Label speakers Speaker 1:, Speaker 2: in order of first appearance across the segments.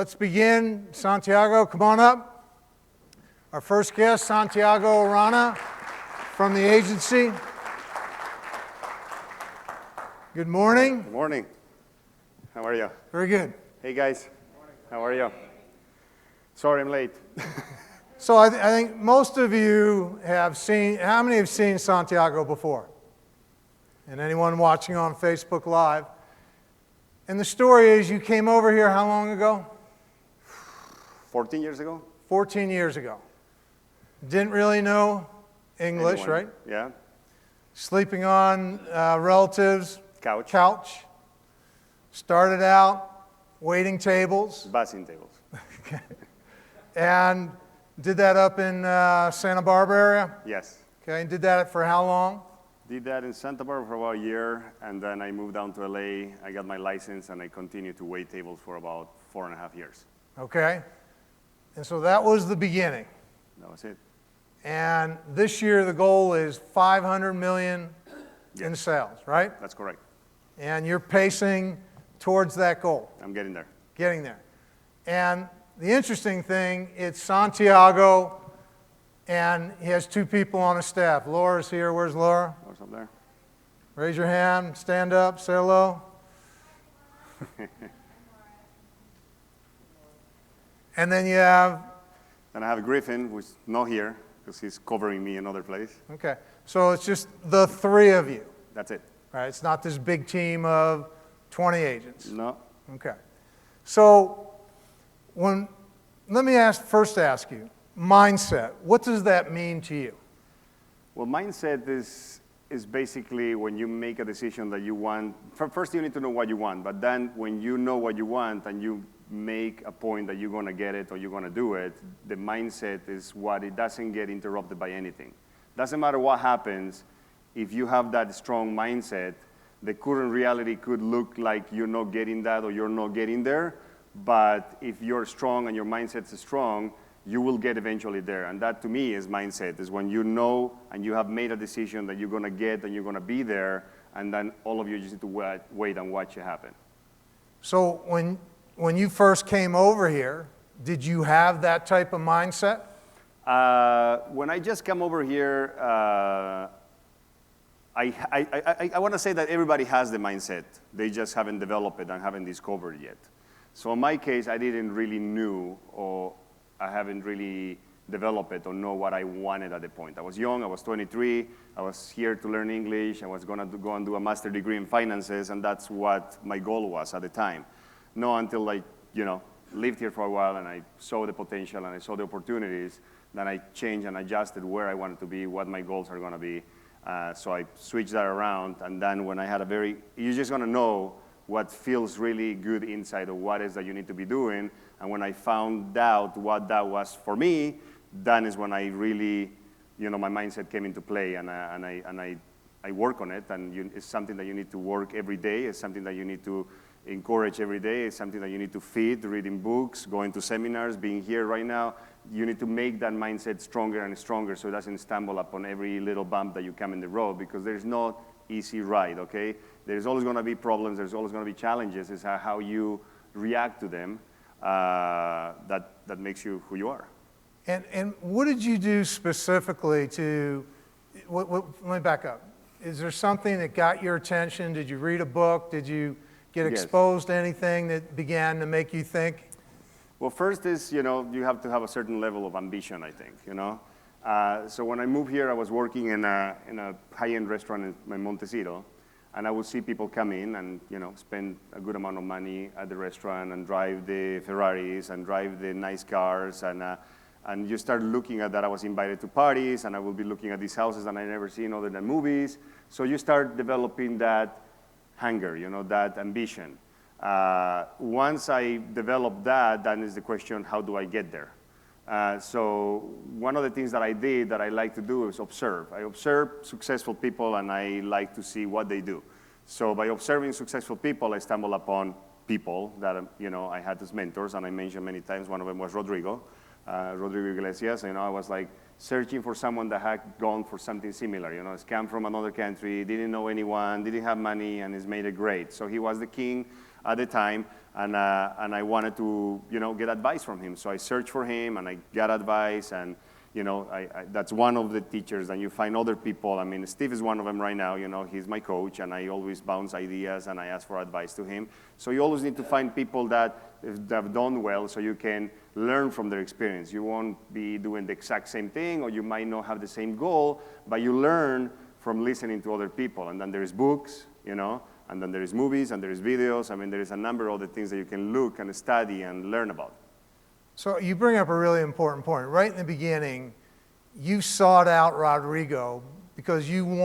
Speaker 1: let's begin. Santiago, come on up. Our first guest, Santiago Arana from the agency. Good morning.
Speaker 2: Good morning. How are you?
Speaker 1: Very good.
Speaker 2: Hey guys. How are you? Sorry I'm late.
Speaker 1: So I think most of you have seen, how many have seen Santiago before? And anyone watching on Facebook Live? And the story is you came over here how long ago?
Speaker 2: 14 years ago?
Speaker 1: 14 years ago. Didn't really know English,
Speaker 2: Anyone?
Speaker 1: right?
Speaker 2: Yeah.
Speaker 1: Sleeping on relatives'
Speaker 2: Couch.
Speaker 1: Started out waiting tables.
Speaker 2: Bussing tables.
Speaker 1: And did that up in Santa Barbara area?
Speaker 2: Yes.
Speaker 1: Okay, and did that for how long?
Speaker 2: Did that in Santa Barbara for about a year, and then I moved down to LA. I got my license, and I continued to wait tables for about 4.5 years.
Speaker 1: Okay. And so that was the beginning.
Speaker 2: That was it.
Speaker 1: And this year the goal is 500 million in
Speaker 2: Yes.
Speaker 1: sales, right?
Speaker 2: That's correct.
Speaker 1: And you're pacing towards that goal,
Speaker 2: I'm getting there.
Speaker 1: getting there. And the interesting thing, it's Santiago, and he has two people on his staff. Laura's here. Where's Laura?
Speaker 2: What's up there?
Speaker 1: Raise your hand, stand up, say hello. And then you have,
Speaker 2: And I have Griffin, who's not here, because he's covering me another place.
Speaker 1: okay, so it's just the three of you,
Speaker 2: That's it.
Speaker 1: right? It's not this big team of 20 agents.
Speaker 2: No.
Speaker 1: Okay. So let me first ask you, mindset, what does that mean to you?
Speaker 2: Well, mindset is basically when you make a decision that you want. First, you need to know what you want, but then when you know what you want and you make a point that you're going to get it or you're going to do it, the mindset is what it doesn't get interrupted by anything. Doesn't matter what happens, if you have that strong mindset, the current reality could look like you're not getting that or you're not getting there, but if you're strong and your mindset is strong, you will get eventually there. And that to me is mindset, is when you know and you have made a decision that you're going to get and you're going to be there, and then all of you just need to wait and watch it happen.
Speaker 1: So when you first came over here, did you have that type of mindset?
Speaker 2: When I just come over here, I want to say that everybody has the mindset. They just haven't developed it and haven't discovered it yet. So in my case, I didn't really know, or I haven't really developed it or know what I wanted at the point. I was young, I was 23, I was here to learn English, I was going to go and do a master's degree in finances, and that's what my goal was at the time. No, until I, lived here for a while and I saw the potential and I saw the opportunities, then I changed and adjusted where I wanted to be, what my goals are going to be. So I switched that around, and then when I had you're just going to know what feels really good inside of what is that you need to be doing. And when I found out what that was for me, then is when I really, my mindset came into play, and I work on it. And it's something that you need to work every day. It's something that you need to encourage every day. It's something that you need to feed, reading books, going to seminars, being here right now. You need to make that mindset stronger and stronger so it doesn't stumble upon every little bump that you come in the road, because there's no easy ride, okay? There's always going to be problems. There's always going to be challenges. It's how you react to them that makes you who you are.
Speaker 1: And what did you do specifically to, let me back up. Is there something that got your attention? Did you read a book? Did you get exposed to anything that began to make you think?
Speaker 2: Well, first is, you have to have a certain level of ambition, I think, So when I moved here, I was working in a high-end restaurant in Montecito, and I would see people come in and, spend a good amount of money at the restaurant and drive the Ferraris and drive the nice cars, and you start looking at that. I was invited to parties, and I will be looking at these houses that I never seen other than movies. So you start developing that hunger, that ambition. Once I developed that, then is the question, how do I get there? So one of the things that I did that I like to do is observe. I observe successful people, and I like to see what they do. So by observing successful people, I stumble upon people that, I had as mentors, and I mentioned many times, one of them was Rodrigo Iglesias. I was like searching for someone that had gone for something similar, scam from another country, didn't know anyone, didn't have money, and has made it great. So he was the king at the time, and I wanted to, get advice from him. So I searched for him, and I got advice, and that's one of the teachers, and you find other people. I mean, Steve is one of them right now. He's my coach, and I always bounce ideas, and I ask for advice to him. So you always need to find people that have done well, so you can learn from their experience. You won't be doing the exact same thing, or you might not have the same goal, but you learn from listening to other people. And then there's books, and then there's movies, and there's videos. I mean, there is a number of other things that you can look and study and learn about.
Speaker 1: So you bring up a really important point. Right in the beginning, you sought out Rodrigo because you didn't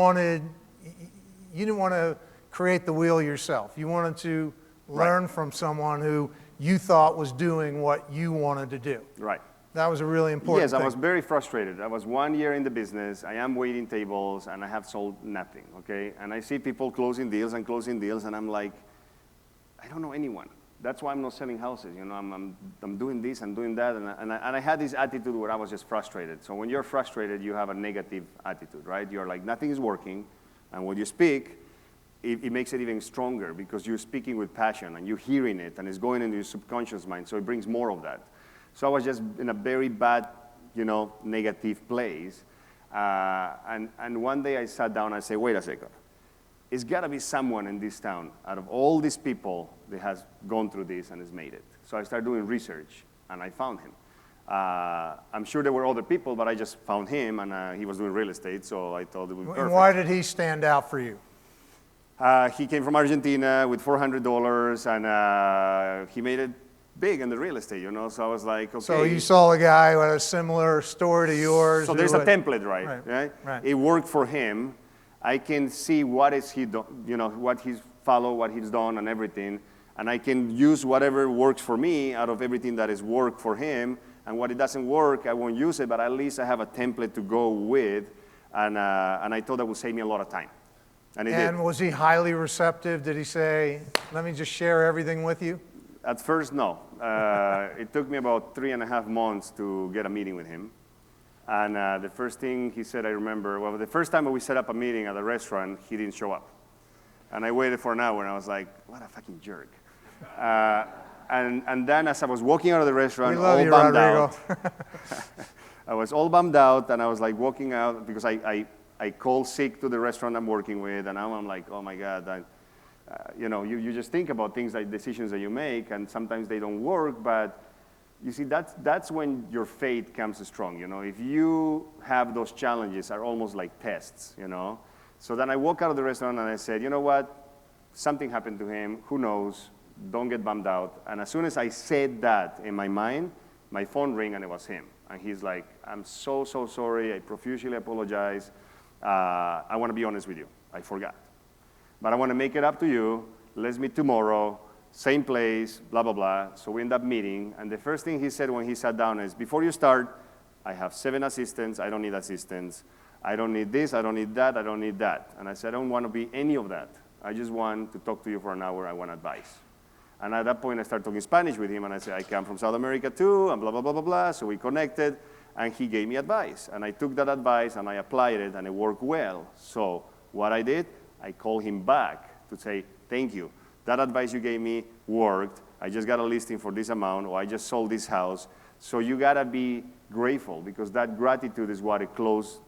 Speaker 1: want to create the wheel yourself. You wanted to learn from someone who you thought was doing what you wanted to do.
Speaker 2: Right.
Speaker 1: That was a really important thing.
Speaker 2: Yes, I was very frustrated. I was 1 year in the business. I am waiting tables, and I have sold nothing, okay? And I see people closing deals, and I'm like, I don't know anyone. That's why I'm not selling houses. I'm doing this and doing that, and I had this attitude where I was just frustrated. So when you're frustrated, you have a negative attitude, right? You're like, nothing is working, and when you speak, it makes it even stronger because you're speaking with passion, and you're hearing it, and it's going into your subconscious mind, so it brings more of that. So I was just in a very bad, negative place, and one day I sat down and I said, wait a second. It's got to be someone in this town, out of all these people, that has gone through this and has made it. So I started doing research, and I found him. I'm sure there were other people, but I just found him, and he was doing real estate, so I thought it would be perfect.
Speaker 1: And why did he stand out for you?
Speaker 2: He came from Argentina with $400, and he made it big in the real estate, So I was like, okay.
Speaker 1: So you saw a guy who had a similar story to yours.
Speaker 2: So there's a template, right? It worked for him. I can see what is he done, what he's followed, what he's done, and everything, and I can use whatever works for me out of everything that is worked for him. And what it doesn't work, I won't use it, but at least I have a template to go with, and I thought that would save me a lot of time. And it did.
Speaker 1: Was he highly receptive? Did he say, "Let me just share everything with you"?
Speaker 2: At first, no. It took me about 3.5 months to get a meeting with him. And the first thing he said, I remember, well, the first time we set up a meeting at a restaurant, he didn't show up. And I waited for an hour, and I was like, what a fucking jerk. And then as I was walking out of the restaurant, all bummed out. I was all bummed out, and I was like walking out because I called sick to the restaurant I'm working with, and now I'm like, oh my God. You just think about things like decisions that you make, and sometimes they don't work, but you see, that's when your faith comes strong, If you have those challenges are almost like tests, So then I walked out of the restaurant and I said, you know what? Something happened to him. Who knows? Don't get bummed out. And as soon as I said that in my mind, my phone rang and it was him. And he's like, I'm so sorry. I profusely apologize. I want to be honest with you. I forgot. But I want to make it up to you. Let's meet tomorrow. Same place, blah, blah, blah. So we end up meeting, and the first thing he said when he sat down is, before you start, I have 7 assistants. I don't need assistants. I don't need this. I don't need that. I don't need that. And I said, I don't want to be any of that. I just want to talk to you for an hour. I want advice. And at that point, I started talking Spanish with him, and I said, I come from South America too, and blah, blah, blah, blah, blah. So we connected, and he gave me advice. And I took that advice, and I applied it, and it worked well. So what I did, I called him back to say, thank you. That advice you gave me worked. I just got a listing for this amount, or I just sold this house. So you got to be grateful, because that gratitude is what it closed,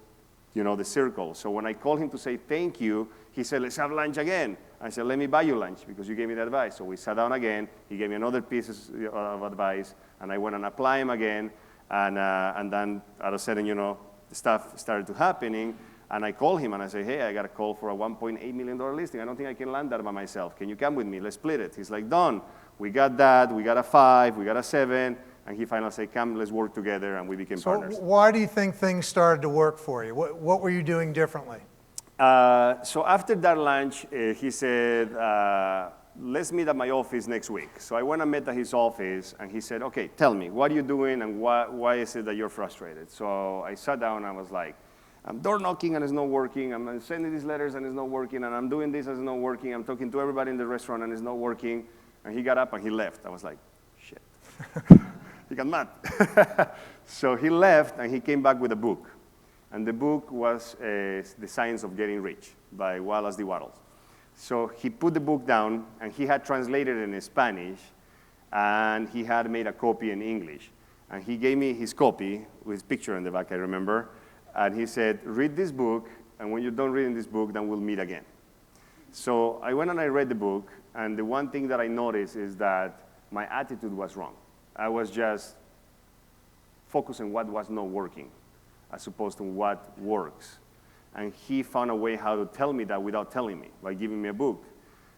Speaker 2: the circle. So when I called him to say thank you, he said, let's have lunch again. I said, let me buy you lunch, because you gave me the advice. So we sat down again. He gave me another piece of advice, and I went and applied him again. And then all of a sudden, stuff started to happening. And I called him and I said, hey, I got a call for a $1.8 million listing. I don't think I can land that by myself. Can you come with me? Let's split it. He's like, done. We got that. We got a 5. We got a 7. And he finally said, come, let's work together. And we became partners.
Speaker 1: So why do you think things started to work for you? What were you doing differently?
Speaker 2: So after that lunch, he said, let's meet at my office next week. So I went and met at his office. And he said, okay, tell me, what are you doing? And why is it that you're frustrated? So I sat down and I was like, I'm door knocking and it's not working. I'm sending these letters and it's not working. And I'm doing this and it's not working. I'm talking to everybody in the restaurant and it's not working. And he got up and he left. I was like, shit. He got mad. So he left and he came back with a book. And the book was The Science of Getting Rich by Wallace D. Wattles. So he put the book down, and he had translated it in Spanish, and he had made a copy in English. And he gave me his copy with his picture in the back, I remember. And he said, read this book, and when you're done reading this book, then we'll meet again. So I went and I read the book, and the one thing that I noticed is that my attitude was wrong. I was just focused on what was not working, as opposed to what works. And he found a way how to tell me that without telling me, by giving me a book.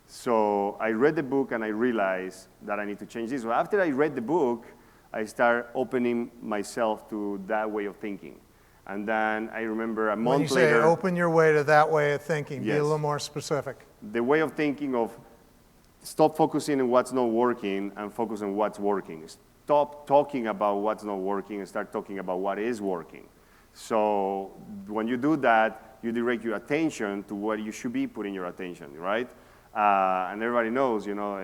Speaker 2: So I read the book, and I realized that I need to change this. So after I read the book, I started opening myself to that way of thinking. And then I remember a month later.
Speaker 1: When you say open your way to that way of thinking,
Speaker 2: yes,
Speaker 1: be a little more specific.
Speaker 2: The way of thinking of stop focusing on what's not working and focus on what's working. Stop talking about what's not working and start talking about what is working. So when you do that, you direct your attention to what you should be putting your attention, right? And everybody knows, you know,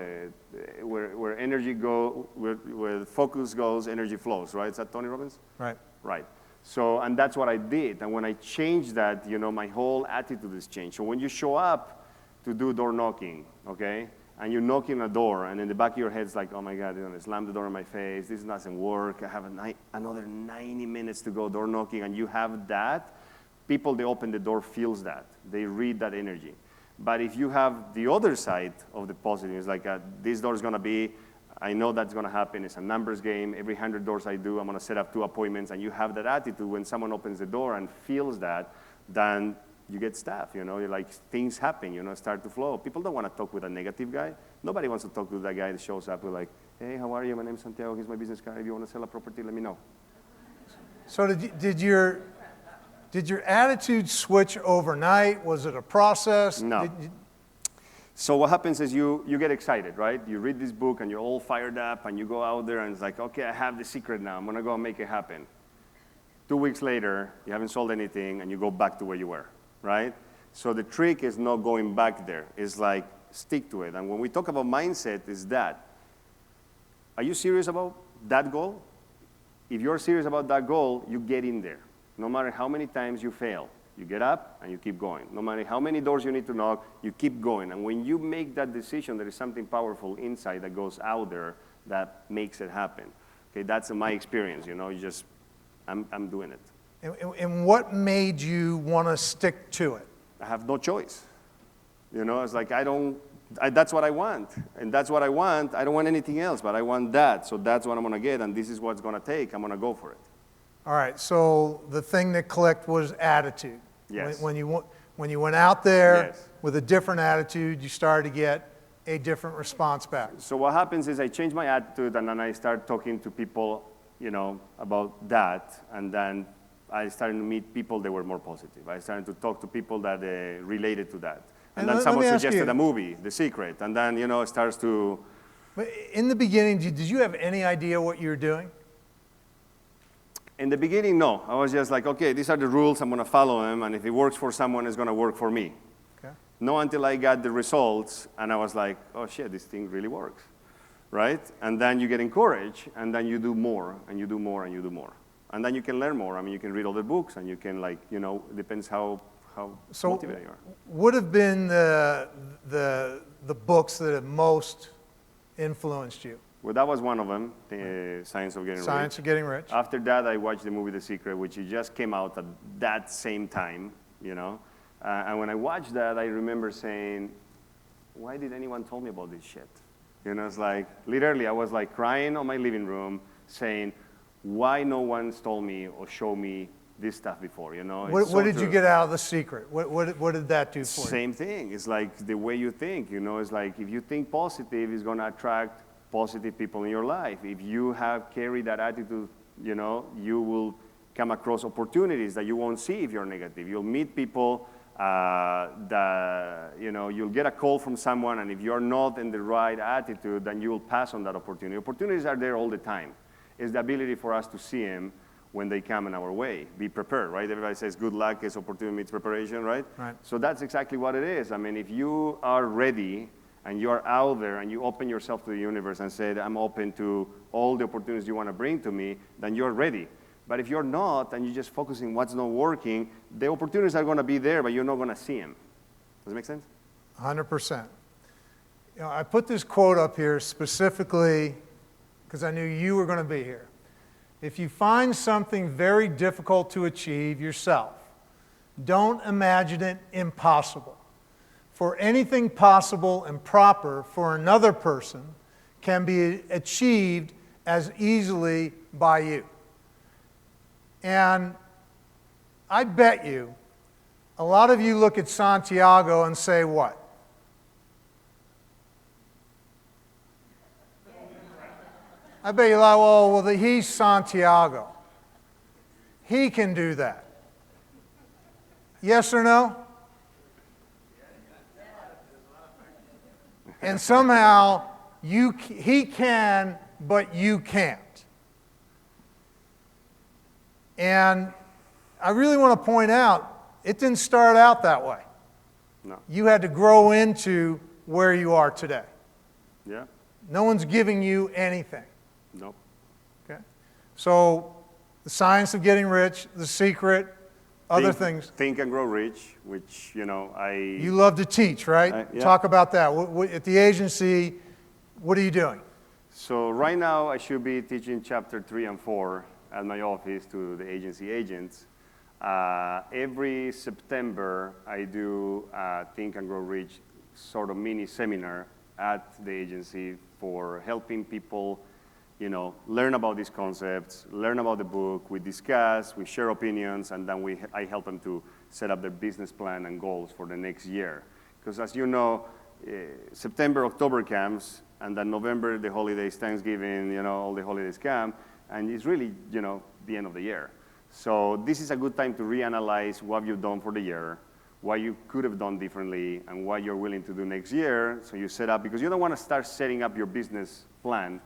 Speaker 2: where energy goes, where focus goes, energy flows, right? Is that Tony Robbins?
Speaker 1: Right.
Speaker 2: Right. So, and that's what I did. And when I changed that, you know, my whole attitude has changed. So when you show up to do door knocking, okay, and you knock on a door, and in the back of your head, it's like, oh my God, they're gonna slam the door in my face. This doesn't work. I have another 90 minutes to go door knocking, and you have that. People, they open the door, feels that. They read that energy. But if you have the other side of the positive, it's like this door is going to be, I know that's going to happen. It's a numbers game. Every 100 doors I do, I'm going to set up 2 appointments. And you have that attitude when someone opens the door and feels that, then you get staff, you know. You're like, things happen, you know, start to flow. People don't want to talk with a negative guy. Nobody wants to talk to that guy that shows up with like, hey, how are you? My name's Santiago. Here's my business card. If you want to sell a property, let me know.
Speaker 1: So did your attitude switch overnight? Was it a process?
Speaker 2: No. So what happens is you get excited, right? You read this book and you're all fired up and you go out there and it's like, okay, I have the secret now. I'm going to go and make it happen. 2 weeks later, you haven't sold anything and you go back to where you were, right? So the trick is not going back there. It's like stick to it. And when we talk about mindset, is that, are you serious about that goal? If you're serious about that goal, you get in there. No matter how many times you fail, you get up and you keep going. No matter how many doors you need to knock, you keep going. And when you make that decision, there is something powerful inside that goes out there that makes it happen. Okay, that's my experience, you know, you just, I'm doing it.
Speaker 1: And what made you want to stick to it?
Speaker 2: I have no choice. You know, it's like that's what I want. And that's what I want. I don't want anything else, but I want that. So that's what I'm going to get, and this is what it's going to take. I'm going to go for it.
Speaker 1: All right, so the thing that clicked was attitude.
Speaker 2: Yes.
Speaker 1: When you went out there
Speaker 2: yes.
Speaker 1: with a different attitude, you started to get a different response back.
Speaker 2: So what happens is I change my attitude, and then I start talking to people, you know, about that, and then I started to meet people that were more positive. I started to talk to people that related to that. And then someone suggested a movie, The Secret, and then, you know, it starts to...
Speaker 1: In the beginning, did you have any idea what you were doing?
Speaker 2: In the beginning, no. I was just like, okay, these are the rules, I'm going to follow them, and if it works for someone, it's going to work for me.
Speaker 1: Okay.
Speaker 2: No, until I got the results, and I was like, oh shit, this thing really works, right? And then you get encouraged, and then you do more, and you do more, and you do more. And then you can learn more. I mean, you can read other books, and you can, like, you know, it depends how motivated you are.
Speaker 1: What have been the books that have most influenced you?
Speaker 2: Well, that was one of them, the Science of Getting Rich.
Speaker 1: Science of Getting Rich.
Speaker 2: After that, I watched the movie The Secret, which it just came out at that same time, you know. And when I watched that, I remember saying, why did anyone tell me about this shit? You know, it's like, literally, I was like crying on my living room saying, why no one's told me or showed me this stuff before, you know?
Speaker 1: What did you get out of The Secret? What did that do for you?
Speaker 2: Same thing. It's like the way you think, you know. It's like if you think positive, it's going to attract positive people in your life. If you have carried that attitude, you know, you will come across opportunities that you won't see if you're negative. You'll meet people that, you know, you'll get a call from someone, and if you're not in the right attitude, then you will pass on that opportunity. Opportunities are there all the time. It's the ability for us to see them when they come in our way. Be prepared, right? Everybody says good luck is opportunity meets preparation, right?
Speaker 1: Right.
Speaker 2: So that's exactly what it is. I mean, if you are ready and you are out there and you open yourself to the universe and say, I'm open to all the opportunities you want to bring to me, then you're ready. But if you're not and you're just focusing what's not working, the opportunities are going to be there, but you're not going to see them. Does it make sense?
Speaker 1: 100%. You know, I put this quote up here specifically because I knew you were going to be here. If you find something very difficult to achieve yourself, don't imagine it impossible. For anything possible and proper for another person can be achieved as easily by you. And I bet you, a lot of you look at Santiago and say what? I bet you're like, well, he's Santiago. He can do that. Yes or no? And somehow he can, but you can't. And I really want to point out, it didn't start out that way.
Speaker 2: No.
Speaker 1: You had to grow into where you are today.
Speaker 2: Yeah?
Speaker 1: No one's giving you anything.
Speaker 2: Nope.
Speaker 1: Okay? So, the science of getting rich, the secret, other things.
Speaker 2: Think and Grow Rich, which, you know,
Speaker 1: You love to teach, right?
Speaker 2: Yeah.
Speaker 1: Talk about that. At the agency, what are you doing?
Speaker 2: So right now I should be teaching chapter 3 and 4 at my office to the agency agents. Every September I do Think and Grow Rich sort of mini seminar at the agency for helping people, you know, learn about these concepts, learn about the book. We discuss, we share opinions, and then I help them to set up their business plan and goals for the next year. Because as you know, September, October comes, and then November, the holidays, Thanksgiving, you know, all the holidays come, and it's really, you know, the end of the year. So this is a good time to reanalyze what you've done for the year, what you could have done differently, and what you're willing to do next year. So you set up, because you don't want to start setting up your business plan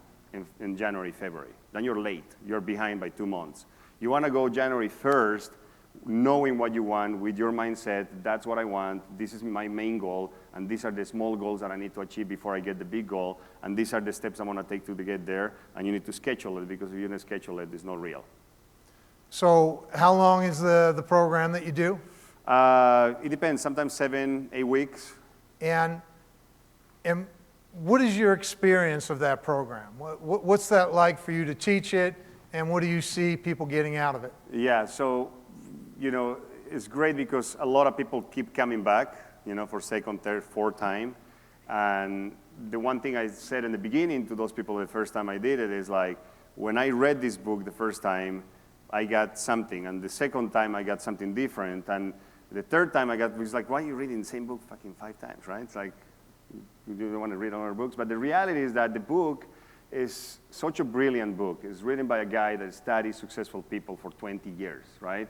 Speaker 2: in January, February. Then you're late. You're behind by 2 months. You want to go January 1st, knowing what you want with your mindset. That's what I want. This is my main goal, and these are the small goals that I need to achieve before I get the big goal, and these are the steps I'm going to take to get there, and you need to schedule it, because if you don't schedule it, it's not real.
Speaker 1: So how long is the program that you do?
Speaker 2: It depends. Sometimes 7, 8 weeks.
Speaker 1: And what is your experience of that program? What's that like for you to teach it, and what do you see people getting out of it?
Speaker 2: Yeah, so, you know, it's great because a lot of people keep coming back, you know, for second, third, fourth time. And the one thing I said in the beginning to those people the first time I did it is like, when I read this book the first time, I got something, and the second time I got something different, and the third time it was like, why are you reading the same book fucking 5 times, right? It's like, you don't want to read other books, but the reality is that the book is such a brilliant book. It's written by a guy that studies successful people for 20 years, right?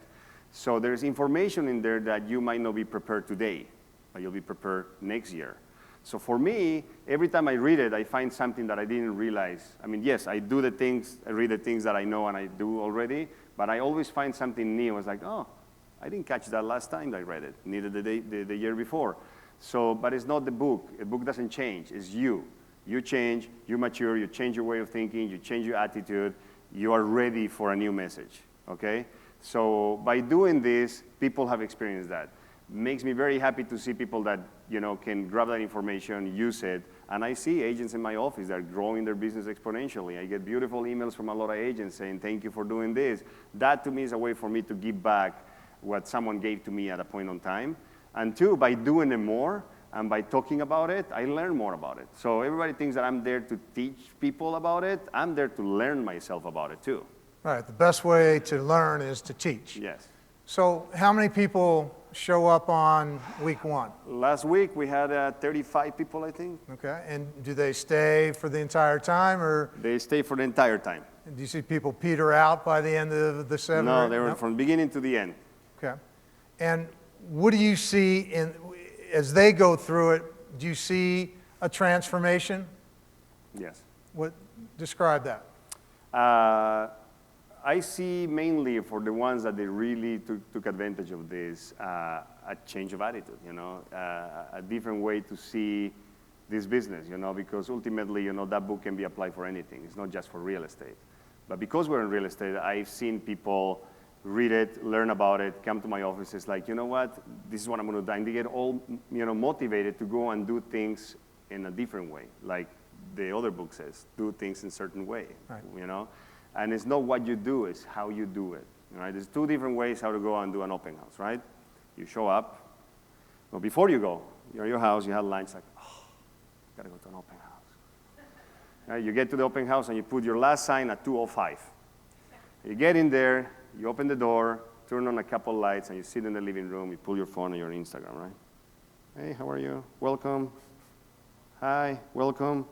Speaker 2: So there's information in there that you might not be prepared today, but you'll be prepared next year. So for me, every time I read it, I find something that I didn't realize. I mean, yes, I do the things, I read the things that I know and I do already, but I always find something new. It's like, oh, I didn't catch that last time I read it, neither the year before. So, but it's not the book. The book doesn't change. It's you. You change, you mature, you change your way of thinking, you change your attitude, you are ready for a new message, okay? So by doing this, people have experienced that. Makes me very happy to see people that, you know, can grab that information, use it, and I see agents in my office that are growing their business exponentially. I get beautiful emails from a lot of agents saying, thank you for doing this. That to me is a way for me to give back what someone gave to me at a point in time. And two, by doing it more and by talking about it, I learn more about it. So everybody thinks that I'm there to teach people about it. I'm there to learn myself about it too.
Speaker 1: Right, the best way to learn is to teach.
Speaker 2: Yes.
Speaker 1: So how many people show up on week 1?
Speaker 2: Last week we had 35 people, I think.
Speaker 1: Okay, and do they stay for the entire time, or?
Speaker 2: They stay for the entire time.
Speaker 1: Do you see people peter out by the end of the 7?
Speaker 2: No, they were from beginning to the end.
Speaker 1: Okay. And what do you see as they go through it? Do you see a transformation?
Speaker 2: Yes.
Speaker 1: Describe that.
Speaker 2: I see mainly for the ones that they really took advantage of this, a change of attitude, you know, a different way to see this business, you know, because ultimately, you know, that book can be applied for anything. It's not just for real estate. But because we're in real estate, I've seen people read it, learn about it, come to my office. It's like, you know what? This is what I'm going to do. And they get all, motivated to go and do things in a different way. Like the other book says, do things in a certain way,
Speaker 1: Right.
Speaker 2: And it's not what you do, it's how you do it, right? There's two different ways how to go and do an open house, right? You show up. Well, before you go, you're at your house, you have lunch, like, oh, got to go to an open house. Right? You get to the open house and you put your last sign at 2:05. You get in there, you open the door, turn on a couple lights, and you sit in the living room, you pull your phone and you're on Instagram, right? Hey, how are you? Welcome. Hi, welcome.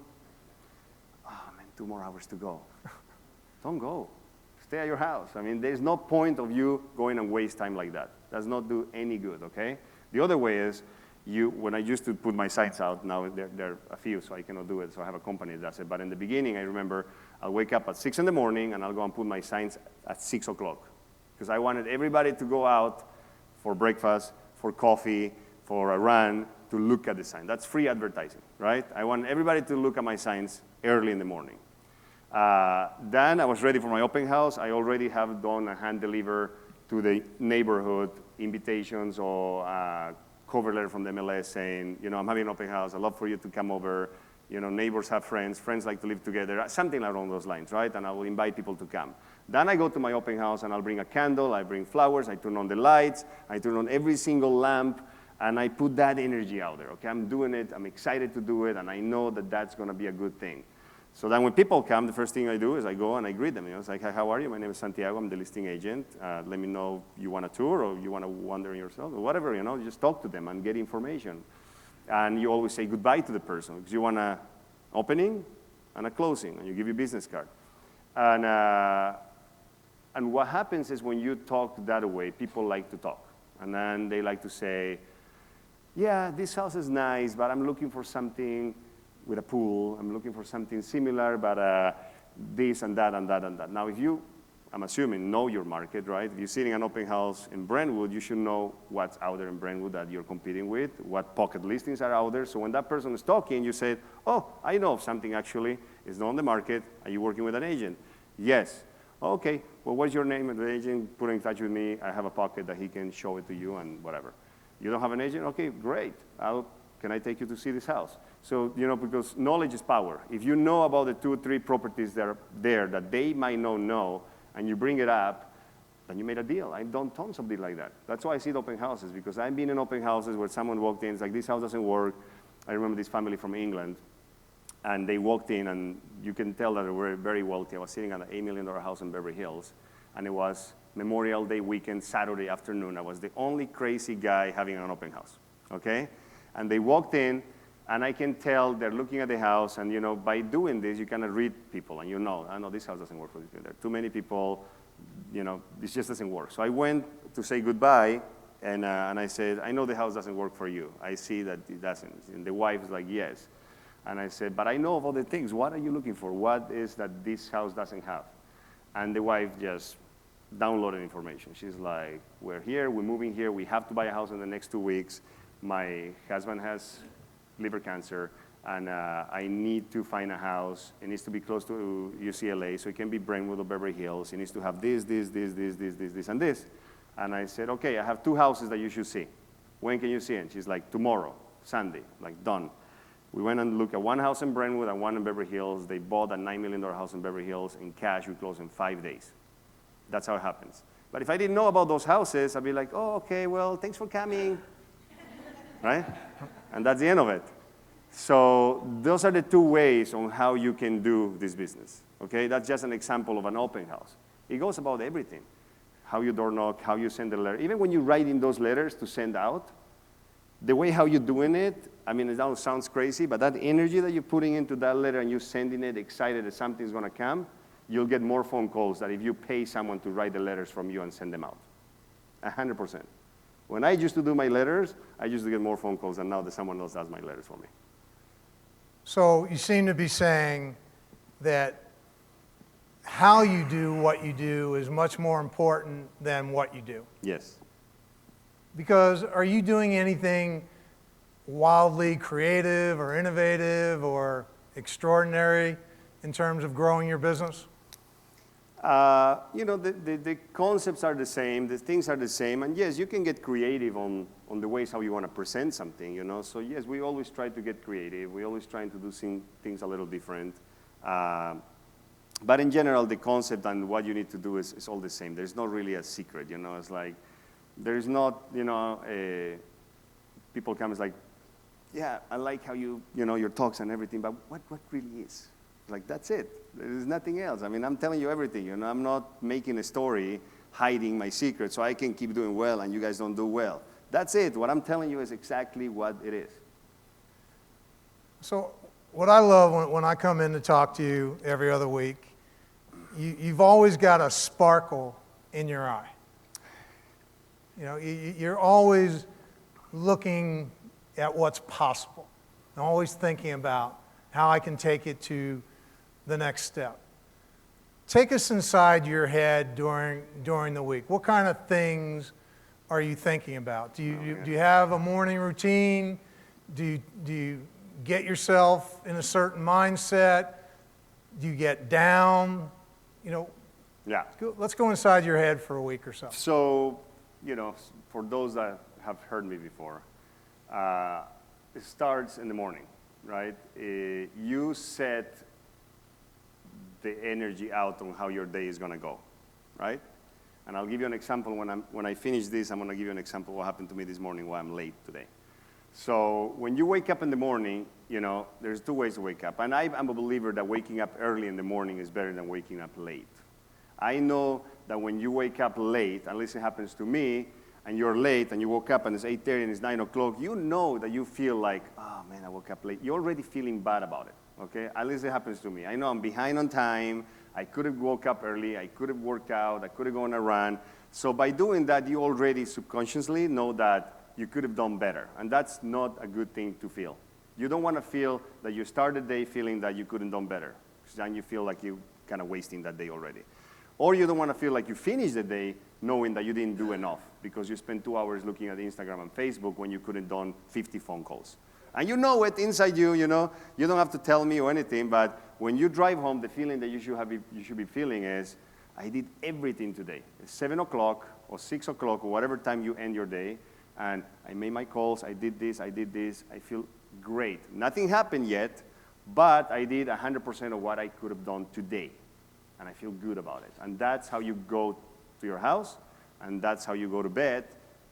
Speaker 2: Oh, man, 2 more hours to go. Don't go. Stay at your house. I mean, there's no point of you going and waste time like that. Does not do any good, okay? The other way is, when I used to put my signs out, now there are a few, so I cannot do it, so I have a company that does it. But in the beginning, I remember I'll wake up at 6 in the morning, and I'll go and put my signs at 6 o'clock. Because I wanted everybody to go out for breakfast, for coffee, for a run, to look at the sign. That's free advertising, right? I want everybody to look at my signs early in the morning. Then I was ready for my open house. I already have done a hand deliver to the neighborhood invitations or cover letter from the MLS saying, I'm having an open house. I'd love for you to come over. Neighbors have friends. Friends like to live together. Something along those lines, right? And I will invite people to come. Then I go to my open house and I'll bring a candle. I bring flowers. I turn on the lights. I turn on every single lamp. And I put that energy out there, okay? I'm doing it. I'm excited to do it. And I know that that's going to be a good thing. So then when people come, the first thing I do is I go and I greet them. It's like, hi, how are you? My name is Santiago. I'm the listing agent. Let me know if you want a tour or you want to wander yourself or whatever, Just talk to them and get information. And you always say goodbye to the person because you want an opening and a closing, and you give your business card. And what happens is when you talk that way, people like to talk. And then they like to say, yeah, this house is nice, but I'm looking for something with a pool. I'm looking for something similar, but this and that and that and that. Now, if you, I'm assuming, know your market, right? If you're sitting an open house in Brentwood, you should know what's out there in Brentwood that you're competing with, what pocket listings are out there. So when that person is talking, you say, oh, I know of something actually. It's not on the market. Are you working with an agent? Yes. Okay, well, what's your name? And the agent put in touch with me. I have a pocket that he can show it to you and whatever. You don't have an agent? Okay, great. Can I take you to see this house? So, because knowledge is power. If you know about the 2 or 3 properties that are there that they might not know, and you bring it up, then you made a deal. I've done tons of deals like that. That's why I see the open houses, because I've been in open houses where someone walked in, it's like, this house doesn't work. I remember this family from England, and they walked in, and you can tell that they were very wealthy. I was sitting at an $8 million house in Beverly Hills, and it was Memorial Day weekend, Saturday afternoon. I was the only crazy guy having an open house, okay? And they walked in, and I can tell they're looking at the house, and by doing this, you kind of read people, and I know this house doesn't work for this. There are too many people, this just doesn't work. So I went to say goodbye, and I said, I know the house doesn't work for you. I see that it doesn't. And the wife was like, yes. And I said, but I know of other things. What are you looking for? What is that this house doesn't have? And the wife just downloaded information. She's like, we're here, we're moving here, we have to buy a house in the next 2 weeks. My husband has liver cancer, and I need to find a house. It needs to be close to UCLA, so it can be Brentwood or Beverly Hills. It needs to have this, and this. And I said, okay, I have 2 houses that you should see. When can you see it? She's like, tomorrow, Sunday, like done. We went and looked at 1 house in Brentwood and 1 in Beverly Hills. They bought a $9 million house in Beverly Hills in cash. We closed in 5 days. That's how it happens. But if I didn't know about those houses, I'd be like, oh, okay, well, thanks for coming. Right? And that's the end of it. So those are the 2 ways on how you can do this business. Okay? That's just an example of an open house. It goes about everything. How you door knock, how you send a letter. Even when you write in those letters to send out, the way how you're doing it, I mean, it sounds crazy, but that energy that you're putting into that letter and you're sending it excited that something's going to come, you'll get more phone calls than if you pay someone to write the letters from you and send them out. 100%. When I used to do my letters, I used to get more phone calls than now that someone else does my letters for me.
Speaker 1: So you seem to be saying that how you do what you do is much more important than what you do.
Speaker 2: Yes.
Speaker 1: Because are you doing anything wildly creative or innovative or extraordinary in terms of growing your business?
Speaker 2: The concepts are the same, the things are the same, and yes, you can get creative on the ways how you want to present something, So yes, we always try to get creative. We always trying to do things a little different. But in general, the concept and what you need to do is all the same. There's not really a secret, It's like, there's not, people come, it's like, yeah, I like how your talks and everything, but what really is? Like, that's it. There's nothing else. I mean, I'm telling you everything, I'm not making a story, hiding my secret so I can keep doing well and you guys don't do well. That's it. What I'm telling you is exactly what it is.
Speaker 1: So what I love when I come in to talk to you every other week, you've always got a sparkle in your eye. You're always looking at what's possible, and always thinking about how I can take it to the next step. Take us inside your head during the week. What kind of things are you thinking about? Do you have a morning routine? Do you get yourself in a certain mindset? Do you get down?
Speaker 2: Yeah.
Speaker 1: Let's go inside your head for a week or so.
Speaker 2: So, for those that have heard me before, it starts in the morning, right? You set the energy out on how your day is going to go, right? And I'll give you an example. When I finish this, I'm going to give you an example of what happened to me this morning, why I'm late today. So when you wake up in the morning, there's two ways to wake up. And I'm a believer that waking up early in the morning is better than waking up late. I know that when you wake up late, at least it happens to me, and you're late and you woke up and it's 8:30 and it's 9 o'clock, you know that you feel like, oh man, I woke up late. You're already feeling bad about it, okay? At least it happens to me. I know I'm behind on time. I could have woke up early. I could have worked out. I could have gone a run. So by doing that, you already subconsciously know that you could have done better. And that's not a good thing to feel. You don't want to feel that you start the day feeling that you couldn't done better, because then you feel like you're kind of wasting that day already. Or you don't want to feel like you finished the day knowing that you didn't do enough because you spent 2 hours looking at Instagram and Facebook when you couldn't done 50 phone calls. And you know it inside you, you don't have to tell me or anything, but when you drive home, the feeling that you should be feeling is, I did everything today. It's 7 o'clock or 6 o'clock or whatever time you end your day, and I made my calls, I did this, I feel great. Nothing happened yet, but I did 100% of what I could have done today. And I feel good about it. And that's how you go to your house, and that's how you go to bed,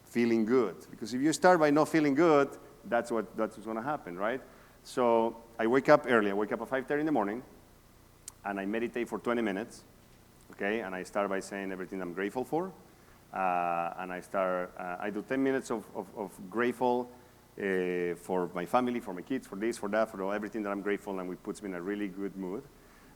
Speaker 2: feeling good. Because if you start by not feeling good, that's what's going to happen, right? So I wake up early. I wake up at 5:30 in the morning, and I meditate for 20 minutes, okay? And I start by saying everything I'm grateful for. And I do 10 minutes of grateful for my family, for my kids, for this, for that, for everything that I'm grateful, and it puts me in a really good mood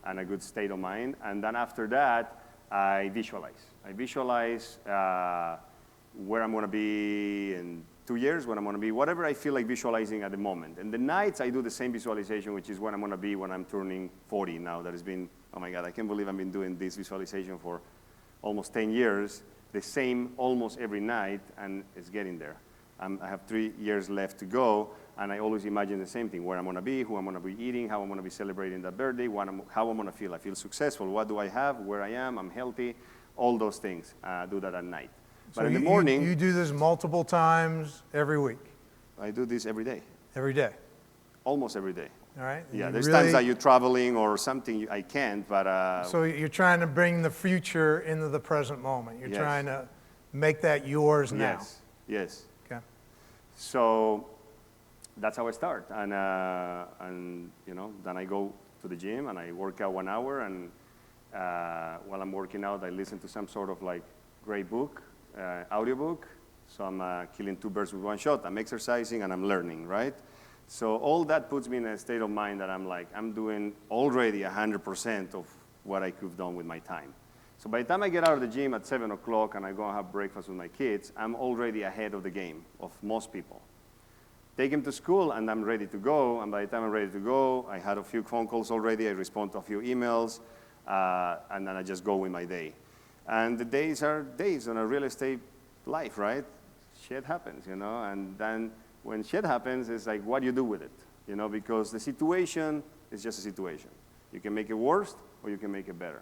Speaker 2: and a good state of mind. And then after that, I visualize. I visualize where I'm going to be in 2 years, when I'm going to be, whatever I feel like visualizing at the moment. And the nights, I do the same visualization, which is when I'm going to be when I'm turning 40 now. That has been, oh my God, I can't believe I've been doing this visualization for almost 10 years, the same almost every night, and it's getting there. I have 3 years left to go, and I always imagine the same thing, where I'm going to be, who I'm going to be eating, how I'm going to be celebrating that birthday, how I'm going to feel. I feel successful. What do I have? Where I am? I'm healthy. All those things. Do that at night.
Speaker 1: So
Speaker 2: but in the morning...
Speaker 1: You do this multiple times every week?
Speaker 2: I do this every day.
Speaker 1: Every day?
Speaker 2: Almost every day.
Speaker 1: All right.
Speaker 2: Yeah, there's times that you're traveling or something, I can't, but...
Speaker 1: So you're trying to bring the future into the present moment. You're trying to make that yours now.
Speaker 2: Yes.
Speaker 1: Okay.
Speaker 2: So that's how I start. And then I go to the gym and I work out 1 hour, and while I'm working out, I listen to some sort of like great book, audiobook. So I'm killing 2 birds with 1 shot. I'm exercising and I'm learning, right? So all that puts me in a state of mind that I'm doing already 100% of what I could have done with my time. So by the time I get out of the gym at 7 o'clock and I go and have breakfast with my kids, I'm already ahead of the game of most people. Take them to school and I'm ready to go, and by the time I'm ready to go, I had a few phone calls already, I respond to a few emails, and then I just go with my day. And the days are days in a real estate life, right? Shit happens, and then when shit happens, it's like, what do you do with it? Because the situation is just a situation. You can make it worse or you can make it better.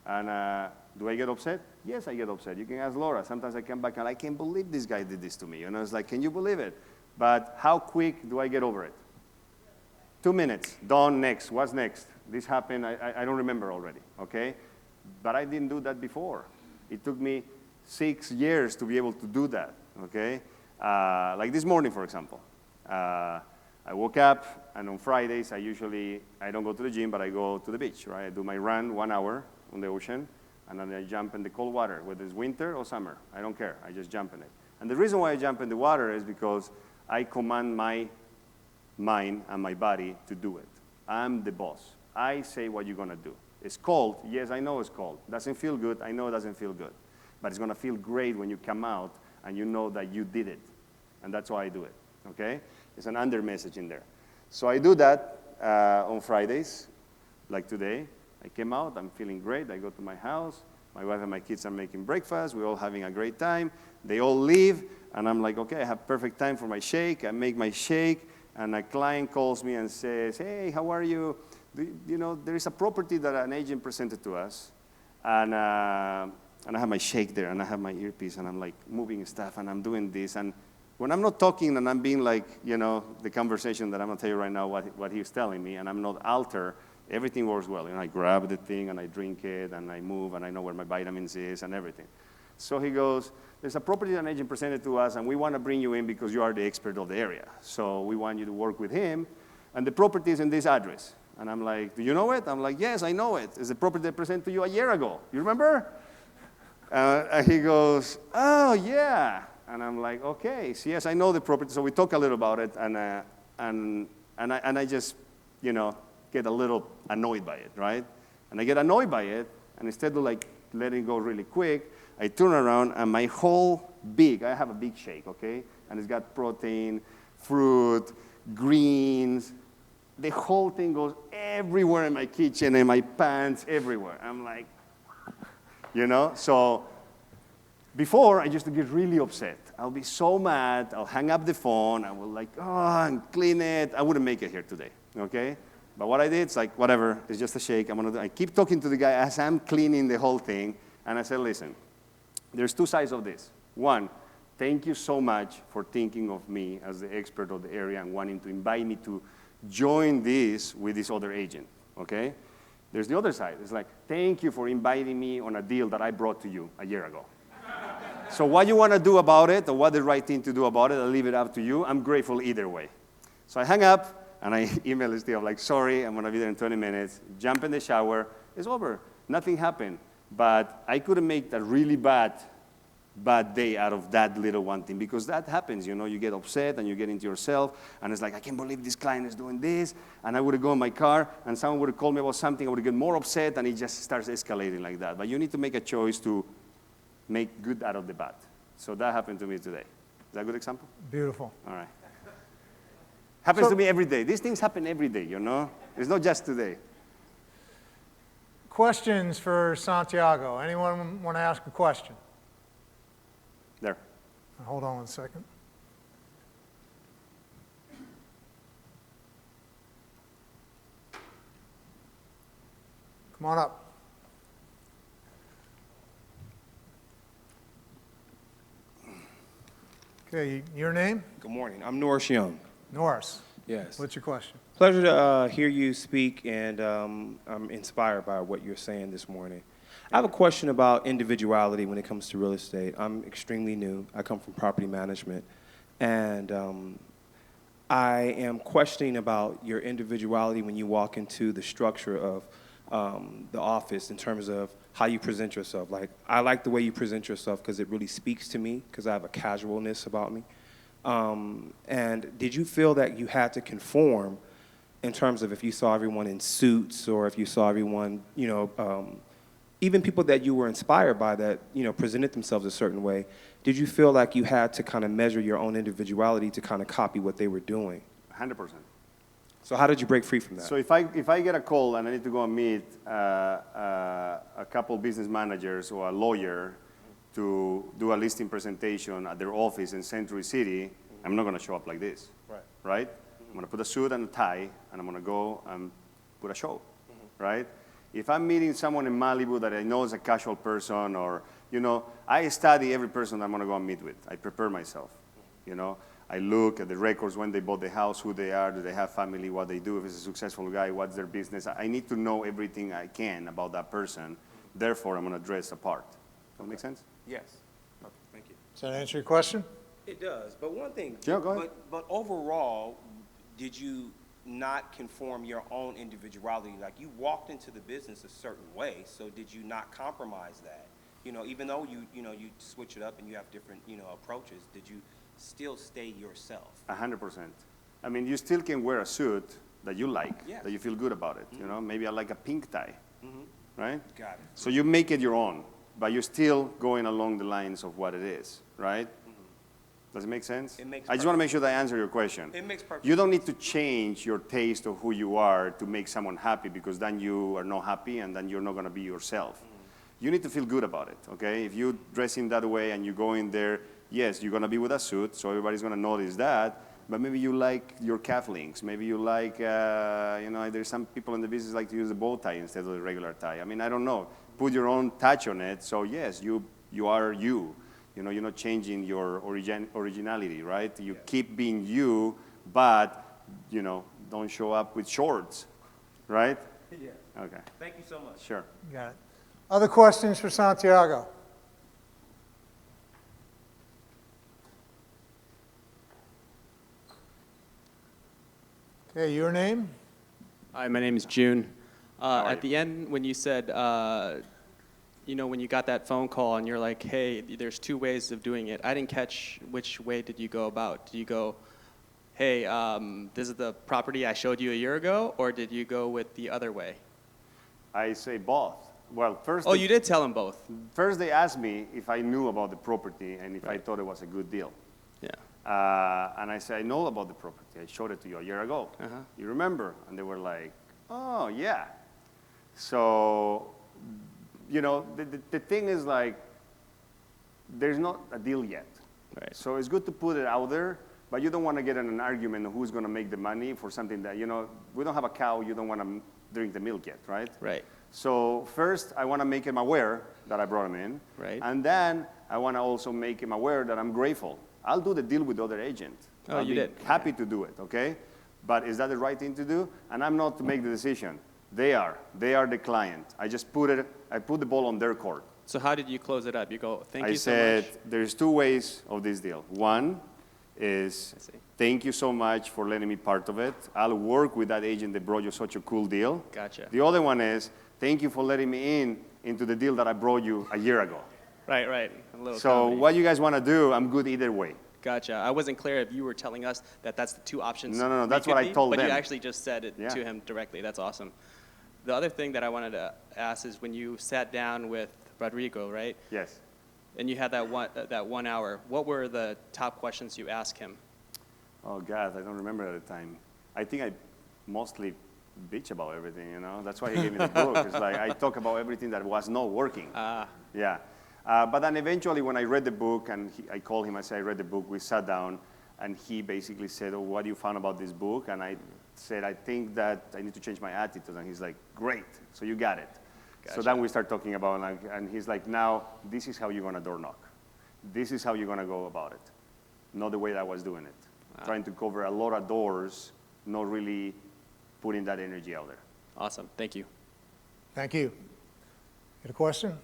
Speaker 2: And do I get upset? Yes, I get upset. You can ask Laura. Sometimes I come back and I can't believe this guy did this to me. It's like, can you believe it? But how quick do I get over it? 2 minutes, done, next. What's next? This happened, I don't remember already, okay? But I didn't do that before. It took me 6 years to be able to do that, okay? Like this morning, for example. I woke up, and on Fridays, I don't go to the gym, but I go to the beach, right? I do my run 1 hour on the ocean, and then I jump in the cold water, whether it's winter or summer. I don't care. I just jump in it. And the reason why I jump in the water is because I command my mind and my body to do it. I'm the boss. I say what you're going to do. It's cold. Yes, I know it's cold. Doesn't feel good. I know it doesn't feel good. But it's going to feel great when you come out and you know that you did it. And that's why I do it, okay? There's an under message in there. So I do that on Fridays, like today. I came out. I'm feeling great. I go to my house. My wife and my kids are making breakfast. We're all having a great time. They all leave. And I'm like, okay, I have perfect time for my shake. I make my shake. And a client calls me and says, hey, how are you? There is a property that an agent presented to us. And I have my shake there, and I have my earpiece, and I'm like moving stuff, and I'm doing this. And when I'm not talking and I'm being like, the conversation that I'm going to tell you right now, what he's telling me, and I'm not altered, everything works well. I grab the thing, and I drink it, and I move, and I know where my vitamins is and everything. So he goes, there's a property that an agent presented to us, and we want to bring you in because you are the expert of the area. So we want you to work with him, and the property is in this address. And I'm like, do you know it? I'm like, yes, I know it. It's the property they presented to you a year ago. You remember? And he goes, oh, yeah. And I'm like, okay, so yes, I know the property. So we talk a little about it, and I just, get a little annoyed by it, right? And I get annoyed by it, and instead of like letting it go really quick, I turn around, and my whole I have a big shake, okay? And it's got protein, fruit, greens. The whole thing goes everywhere in my kitchen, in my pants, everywhere. I'm like, So before, I used to get really upset. I'll be so mad. I'll hang up the phone. I will and clean it. I wouldn't make it here today, okay? But what I did, it's like, whatever. It's just a shake. I keep talking to the guy as I'm cleaning the whole thing. And I said, listen, there's 2 sides of this. One, thank you so much for thinking of me as the expert of the area and wanting to invite me to join this with this other agent, okay? There's the other side. It's like, thank you for inviting me on a deal that I brought to you a year ago. So what you want to do about it, or what the right thing to do about it, I'll leave it up to you. I'm grateful either way. So I hang up, and I email Steve, like, sorry, I'm going to be there in 20 minutes. Jump in the shower. It's over. Nothing happened. But I couldn't make a really bad day out of that little one thing, because that happens, you get upset and you get into yourself, and it's like, I can't believe this client is doing this, and I would go in my car, and someone would call me about something, I would get more upset, and it just starts escalating like that. But you need to make a choice to make good out of the bad. So that happened to me today. Is that a good example?
Speaker 1: Beautiful.
Speaker 2: All right. Happens to me every day. These things happen every day, It's not just today.
Speaker 1: Questions for Santiago? Anyone want to ask a question?
Speaker 2: There.
Speaker 1: Hold on 1 second. Come on up. Okay, your name?
Speaker 3: Good morning. I'm Norris Young.
Speaker 1: Norris.
Speaker 3: Yes.
Speaker 1: What's your question?
Speaker 3: Pleasure to hear you speak, and I'm inspired by what you're saying this morning. I have a question about individuality when it comes to real estate. I'm extremely new. I come from property management, and I am questioning about your individuality when you walk into the structure of the office in terms of how you present yourself. Like, I like the way you present yourself because it really speaks to me, because I have a casualness about me. And did you feel that you had to conform in terms of if you saw everyone in suits, or if you saw everyone, even people that you were inspired by that, presented themselves a certain way, did you feel like you had to kind of measure your own individuality to kind of copy what they were doing?
Speaker 2: 100%.
Speaker 3: So how did you break free from that?
Speaker 2: So if I get a call and I need to go and meet a couple business managers or a lawyer to do a listing presentation at their office in Century City, I'm not going to show up like this, right? I'm going to put a suit and a tie, and I'm going to go and put a show, right? If I'm meeting someone in Malibu that I know is a casual person, or, you know, I study every person I'm going to go and meet with. I prepare myself, you know. I look at the records, when they bought the house, who they are, do they have family, what they do, if it's a successful guy, what's their business. I need to know everything I can about that person. Therefore, I'm going to dress apart. Does that make sense?
Speaker 3: Yes. Okay, thank you.
Speaker 1: Does that answer your question?
Speaker 3: It does, but one thing.
Speaker 2: Yeah, go ahead.
Speaker 3: But overall, did you not conform your own individuality? Like, you walked into the business a certain way, so did you not compromise that? You know, even though you switch it up and you have different, approaches, did you still stay yourself?
Speaker 2: 100%. I mean, you still can wear a suit that you like,
Speaker 3: Yes.
Speaker 2: that you feel good about it. You know, maybe I like a pink tie, right?
Speaker 3: Got it.
Speaker 2: So you make it your own, but you're still going along the lines of what it is, right? Does it make sense?
Speaker 3: It makes
Speaker 2: I just want to make sure that I answer your question.
Speaker 3: It makes perfect
Speaker 2: You don't need to change your taste of who you are to make someone happy, because then you are not happy and then you're not going to be yourself. You need to feel good about it, okay? If you dress in that way and you go in there, yes, you're going to be with a suit, so everybody's going to notice that, but maybe you like your calf links. Maybe you like, there's some people in the business like to use a bow tie instead of the regular tie. I mean, I don't know. Put your own touch on it, so yes, you are you. You know, you're not changing your originality, right? You keep being you, but, don't show up with shorts, right?
Speaker 3: Yeah.
Speaker 2: Okay,
Speaker 3: Thank you so much.
Speaker 2: sure.
Speaker 1: Got it. Other questions for Santiago? Okay, your name?
Speaker 4: Hi, my name is June.
Speaker 2: are
Speaker 4: At
Speaker 2: you?
Speaker 4: the end, when you said, when you got that phone call and you're like, hey, there's two ways of doing it, I didn't catch which way did you go about. Did you go, hey, this is the property I showed you a year ago, or did you go with the other way?
Speaker 2: I say both. Well, first,
Speaker 4: Oh, you did tell them both.
Speaker 2: first they asked me if I knew about the property and if I
Speaker 4: Right.
Speaker 2: thought it was a good deal.
Speaker 4: Yeah.
Speaker 2: And I said, I know about the property. I showed it to you a year ago.
Speaker 4: Uh-huh.
Speaker 2: You remember? And they were like, oh, yeah. So, the thing is, like, there's not a deal yet.
Speaker 4: Right.
Speaker 2: So it's good to put it out there, but you don't want to get in an argument of who's going to make the money for something that, we don't have a cow, you don't want to drink the milk yet, right?
Speaker 4: Right.
Speaker 2: So first, I want to make him aware that I brought him in.
Speaker 4: Right.
Speaker 2: And then I want to also make him aware that I'm grateful. I'll do the deal with the other agent.
Speaker 4: Oh,
Speaker 2: I'll
Speaker 4: you
Speaker 2: be
Speaker 4: did.
Speaker 2: happy to do it, okay? But is that the right thing to do? And I'm not to make the decision. They are the client. I just put the ball on their court.
Speaker 4: So how did you close it up? You go, thank
Speaker 2: I
Speaker 4: you so
Speaker 2: said,
Speaker 4: much.
Speaker 2: there's two ways of this deal. One is,
Speaker 4: I see.
Speaker 2: thank you so much for letting me part of it. I'll work with that agent that brought you such a cool deal.
Speaker 4: Gotcha.
Speaker 2: The other one is, thank you for letting me into the deal that I brought you a year ago.
Speaker 4: Right. A little
Speaker 2: So
Speaker 4: comedy.
Speaker 2: what you guys want to do, I'm good either way.
Speaker 4: Gotcha. I wasn't clear if you were telling us that that's the two options.
Speaker 2: No,
Speaker 4: we
Speaker 2: that's
Speaker 4: could
Speaker 2: what I
Speaker 4: be,
Speaker 2: told
Speaker 4: but
Speaker 2: them.
Speaker 4: you actually just said it
Speaker 2: Yeah.
Speaker 4: to him directly. That's awesome. The other thing that I wanted to ask is when you sat down with Rodrigo, right?
Speaker 2: Yes.
Speaker 4: And you had that 1 hour. What were the top questions you asked him?
Speaker 2: Oh, God, I don't remember at the time. I think I mostly bitch about everything, That's why he gave me the book. It's like I talk about everything that was not working. Yeah. But then eventually when I read the book, and I called him, I said, I read the book, we sat down, and he basically said, oh, what do you found about this book? And I said, I think that I need to change my attitude. And he's like, great, so you got it. So then we start talking about, and he's like, now, this is how you're going to door knock. This is how you're going to go about it. Not the way that I was doing it. Trying to cover a lot of doors, not really putting that energy out there.
Speaker 4: Awesome. Thank you.
Speaker 1: Thank you. Got a question?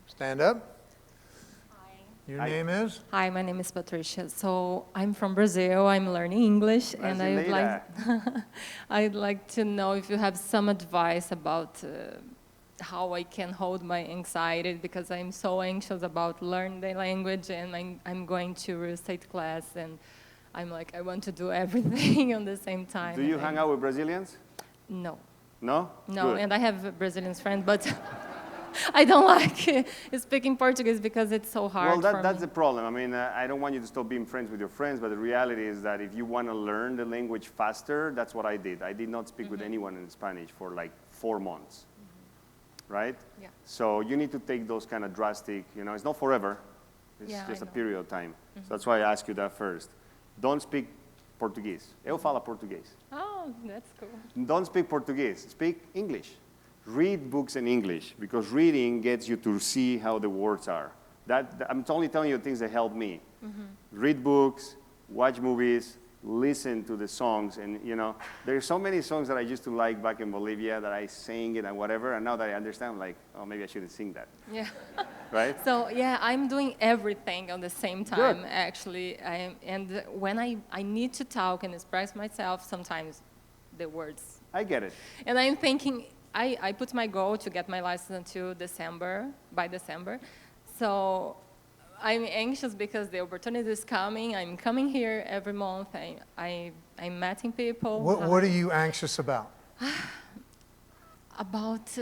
Speaker 1: Stand up.
Speaker 5: Hi.
Speaker 1: Your
Speaker 2: Hi.
Speaker 1: name is?
Speaker 5: Hi, my name is Patricia. So I'm from Brazil. I'm learning English, and I would like I'd like to know if you have some advice about how I can hold my anxiety, because I'm so anxious about learning the language, and I'm going to real estate class, and I'm like, I want to do everything on the same time.
Speaker 2: Do you
Speaker 5: and
Speaker 2: hang out with Brazilians?
Speaker 5: No.
Speaker 2: No?
Speaker 5: No,
Speaker 2: Good.
Speaker 5: and I have a Brazilian friend, but I don't like speaking Portuguese because it's so hard
Speaker 2: Well,
Speaker 5: for
Speaker 2: that's
Speaker 5: me.
Speaker 2: the problem. I mean, I don't want you to stop being friends with your friends, but the reality is that if you want to learn the language faster, that's what I did. I did not speak with anyone in Spanish for like 4 months, right?
Speaker 5: Yeah.
Speaker 2: So you need to take those kind of drastic, it's not forever. It's
Speaker 5: Yeah,
Speaker 2: just
Speaker 5: I
Speaker 2: a
Speaker 5: know.
Speaker 2: period of time. So that's why I asked you that first. Don't speak Portuguese. Eu falo português.
Speaker 5: Oh, that's cool.
Speaker 2: Don't speak Portuguese. Speak English. read books in English, because reading gets you to see how the words are. I'm only telling you things that help me. Read books, watch movies, listen to the songs, and there's so many songs that I used to like back in Bolivia that I sang it and whatever, and now that I understand, I'm like, oh, maybe I shouldn't sing that.
Speaker 5: Yeah.
Speaker 2: Right?
Speaker 5: So yeah, I'm doing everything at the same time.
Speaker 2: Good.
Speaker 5: Actually, and when I need to talk and express myself, sometimes the words.
Speaker 2: I get it.
Speaker 5: And I'm thinking, I put my goal to get my license until by December. So I'm anxious because the opportunity is coming. I'm coming here every month. I'm meeting people.
Speaker 1: What are you anxious about?
Speaker 5: About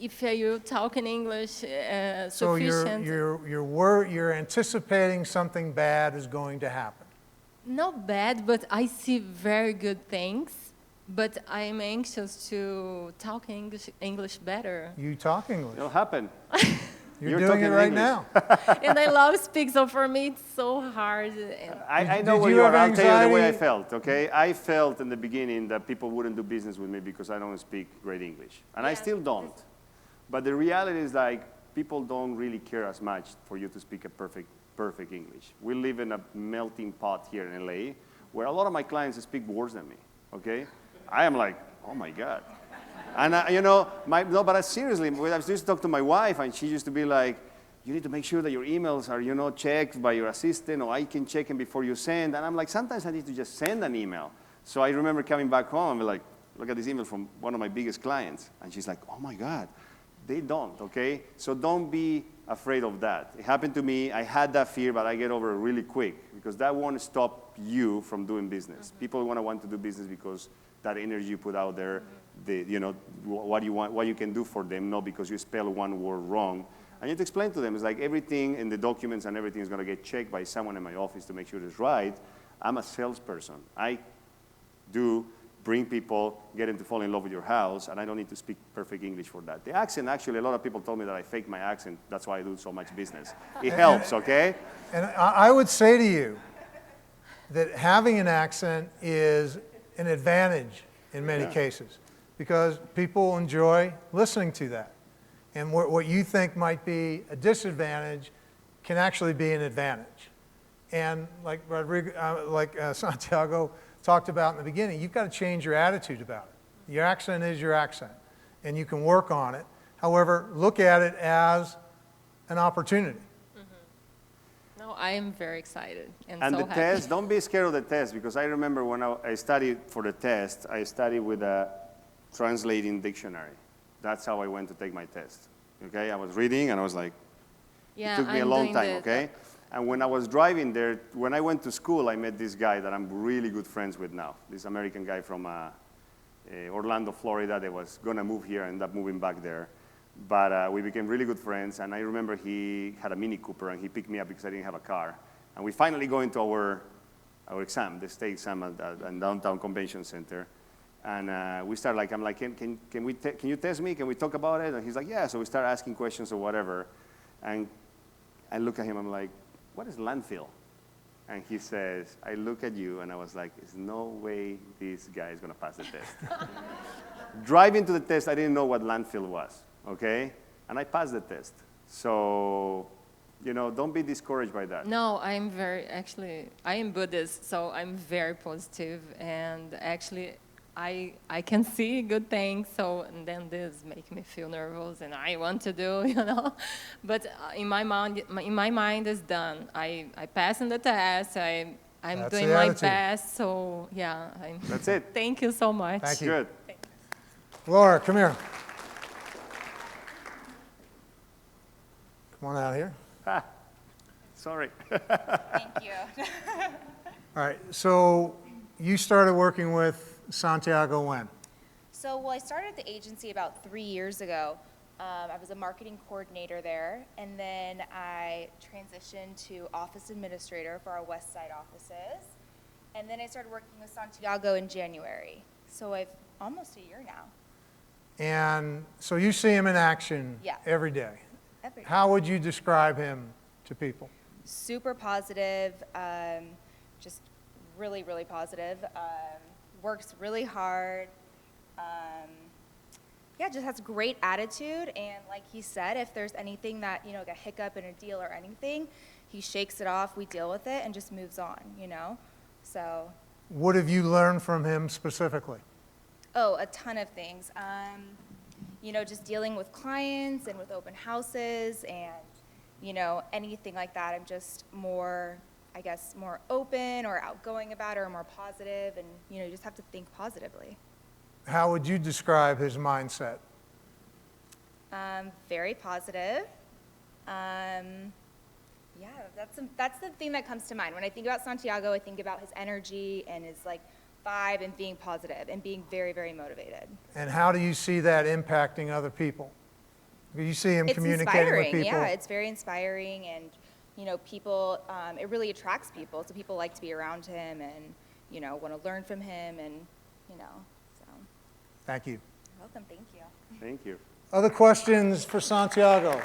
Speaker 5: if you talk in English
Speaker 1: So
Speaker 5: sufficient.
Speaker 1: you're anticipating something bad is going to happen.
Speaker 5: Not bad, but I see very good things. But I'm anxious to talk English better.
Speaker 1: You talk English.
Speaker 2: It'll happen.
Speaker 1: You're doing it
Speaker 2: talking
Speaker 1: right
Speaker 2: English.
Speaker 1: now.
Speaker 5: And I love speak, so for me it's so hard.
Speaker 2: I know
Speaker 1: Did
Speaker 2: where
Speaker 1: you
Speaker 2: you
Speaker 1: have
Speaker 2: are. I'll tell you the way I
Speaker 1: anxiety?
Speaker 2: felt, okay? I felt in the beginning that people wouldn't do business with me because I don't speak great English. And I still don't. But the reality is, like, people don't really care as much for you to speak a perfect English. We live in a melting pot here in LA where a lot of my clients speak worse than me, okay? I am like, oh my God. And but seriously, I used to talk to my wife, and she used to be like, you need to make sure that your emails are, checked by your assistant, or I can check them before you send. And I'm like, sometimes I need to just send an email. So I remember coming back home and be like, look at this email from one of my biggest clients. And she's like, oh my God. They don't, okay? So don't be afraid of that. It happened to me. I had that fear, but I get over it really quick because that won't stop you from doing business. People want to do business because that energy you put out there, what you want, what you can do for them, not because you spell one word wrong. I need to explain to them, it's like everything in the documents and everything is going to get checked by someone in my office to make sure it's right. I'm a salesperson. I do bring people, get them to fall in love with your house, and I don't need to speak perfect English for that. The accent, actually, a lot of people told me that I fake my accent. That's why I do so much business. It helps, okay?
Speaker 1: And I would say to you that having an accent is an advantage in many cases because people enjoy listening to that. And what you think might be a disadvantage can actually be an advantage. And like Santiago talked about in the beginning, you've got to change your attitude about it. Your accent is your accent, and you can work on it. However, look at it as an opportunity.
Speaker 5: No, I am very excited and
Speaker 2: And
Speaker 5: so
Speaker 2: the
Speaker 5: happy.
Speaker 2: test, don't be scared of the test, because I remember when I studied for the test, I studied with a translating dictionary. That's how I went to take my test. Okay, I was reading and I was like,
Speaker 5: Yeah,
Speaker 2: it took me a
Speaker 5: I'm
Speaker 2: long
Speaker 5: doing
Speaker 2: time, okay? And when I was driving there, when I went to school, I met this guy that I'm really good friends with now. This American guy from Orlando, Florida, that was gonna move here and ended up moving back there. But we became really good friends, and I remember he had a Mini Cooper, and he picked me up because I didn't have a car. And we finally go into our exam, the state exam at Downtown Convention Center. And we start I'm like, can you test me? Can we talk about it? And he's like, yeah. So we start asking questions or whatever. And I look at him, I'm like, what is landfill? And he says, I look at you, and I was like, there's no way this guy is gonna pass the test. Driving to the test, I didn't know what landfill was, okay? And I passed the test. So, don't be discouraged by that.
Speaker 5: No, I am Buddhist, so I'm very positive, and actually, I can see good things, and then this makes me feel nervous, and I want to do, But in my mind, it's done. I passed in the test. I'm
Speaker 1: That's
Speaker 5: doing
Speaker 1: the
Speaker 5: my
Speaker 1: attitude.
Speaker 5: best, so yeah.
Speaker 2: That's it.
Speaker 5: Thank you so much.
Speaker 1: Thank you.
Speaker 2: Good.
Speaker 1: Laura, come here. Come on out here.
Speaker 2: Sorry.
Speaker 6: Thank you.
Speaker 1: All right, so you started working with Santiago when?
Speaker 6: So, I started the agency about 3 years ago. I was a marketing coordinator there, and then I transitioned to office administrator for our West Side offices. And then I started working with Santiago in January. So I've almost a year now.
Speaker 1: And so you see him in action
Speaker 6: Yeah.
Speaker 1: every day.
Speaker 6: Every day.
Speaker 1: How would you describe him to people?
Speaker 6: Super positive, just really, really positive. Works really hard. yeah, just has great attitude. And like he said, if there's anything that, like a hiccup in a deal or anything, he shakes it off, we deal with it, and just moves on, So.
Speaker 1: What have you learned from him specifically?
Speaker 6: Oh, a ton of things. Just dealing with clients and with open houses and, anything like that. I'm just more, I guess, more open or outgoing about it or more positive, and, you just have to think positively.
Speaker 1: How would you describe his mindset?
Speaker 6: Very positive. Yeah, that's the thing that comes to mind. When I think about Santiago, I think about his energy and his vibe and being positive and being very, very motivated.
Speaker 1: And how do you see that impacting other people? You see him communicating with people?
Speaker 6: Yeah, it's very inspiring, and people. It really attracts people, so people like to be around him and want to learn from him, and So.
Speaker 1: Thank you.
Speaker 6: You're welcome. Thank you.
Speaker 2: Thank you.
Speaker 1: Other questions for Santiago?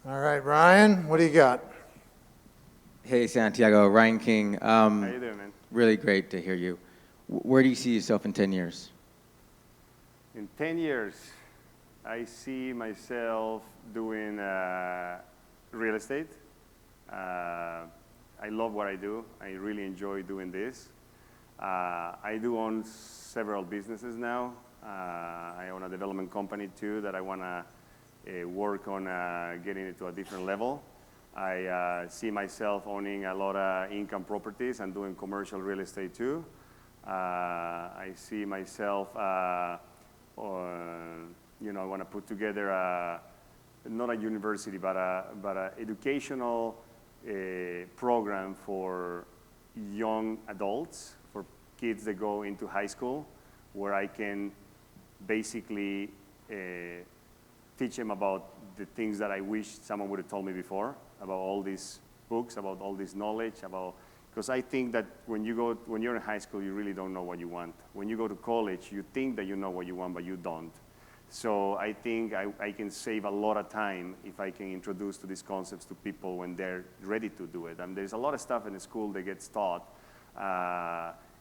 Speaker 1: All right, Ryan, what do you got?
Speaker 7: Hey, Santiago, Ryan King.
Speaker 2: How you doing, man?
Speaker 7: Really great to hear you. Where do you see yourself in 10 years?
Speaker 2: In 10 years, I see myself doing real estate. I love what I do. I really enjoy doing this. I do own several businesses now. I own a development company too that I want to work on getting it to a different level. I see myself owning a lot of income properties and doing commercial real estate too. I see myself, I want to put together not a university, but a educational program for young adults, for kids that go into high school, where I can basically teach them about the things that I wish someone would have told me before, about all these books, about all this knowledge, because I think that when you're in high school, you really don't know what you want. When you go to college, you think that you know what you want, but you don't. So I think I can save a lot of time if I can introduce to these concepts to people when they're ready to do it. And there's a lot of stuff in the school that gets taught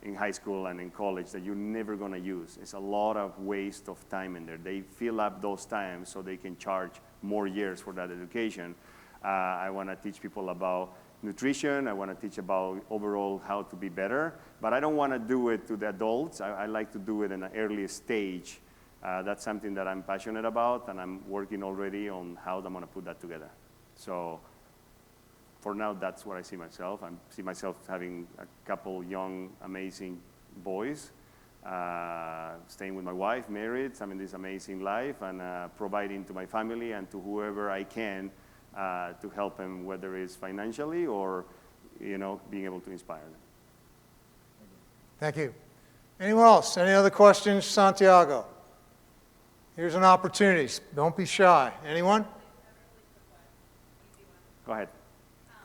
Speaker 2: in high school and in college that you're never going to use. It's a lot of waste of time in there. They fill up those times so they can charge more years for that education. I want to teach people about nutrition. I want to teach about overall how to be better. But I don't want to do it to the adults. I like to do it in an early stage. That's something that I'm passionate about, and I'm working already on how I'm going to put that together. So for now, that's what I see myself. I see myself having a couple young, amazing boys, staying with my wife, married, having this amazing life, and providing to my family and to whoever I can to help them, whether it's financially or, being able to inspire them.
Speaker 1: Thank you. Anyone else? Any other questions, Santiago? Here's an opportunity. Don't be shy. Anyone?
Speaker 2: Go ahead.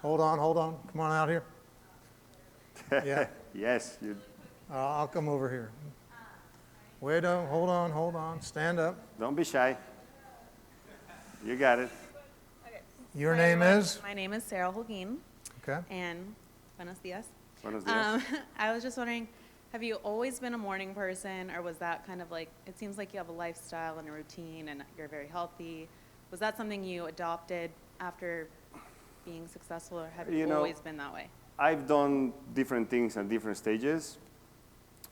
Speaker 1: Hold on. Come on out here. Yeah.
Speaker 2: Yes.
Speaker 1: I'll come over here. Wait, hold on. Stand up.
Speaker 2: Don't be shy. You got it.
Speaker 1: Your name is?
Speaker 8: My name is Sarah Holguin.
Speaker 1: Okay.
Speaker 8: And buenos dias.
Speaker 2: Buenos dias.
Speaker 8: I was just wondering, have you always been a morning person, or was that kind of it seems like you have a lifestyle and a routine and you're very healthy. Was that something you adopted after being successful, or have you always been that way?
Speaker 2: I've done different things at different stages.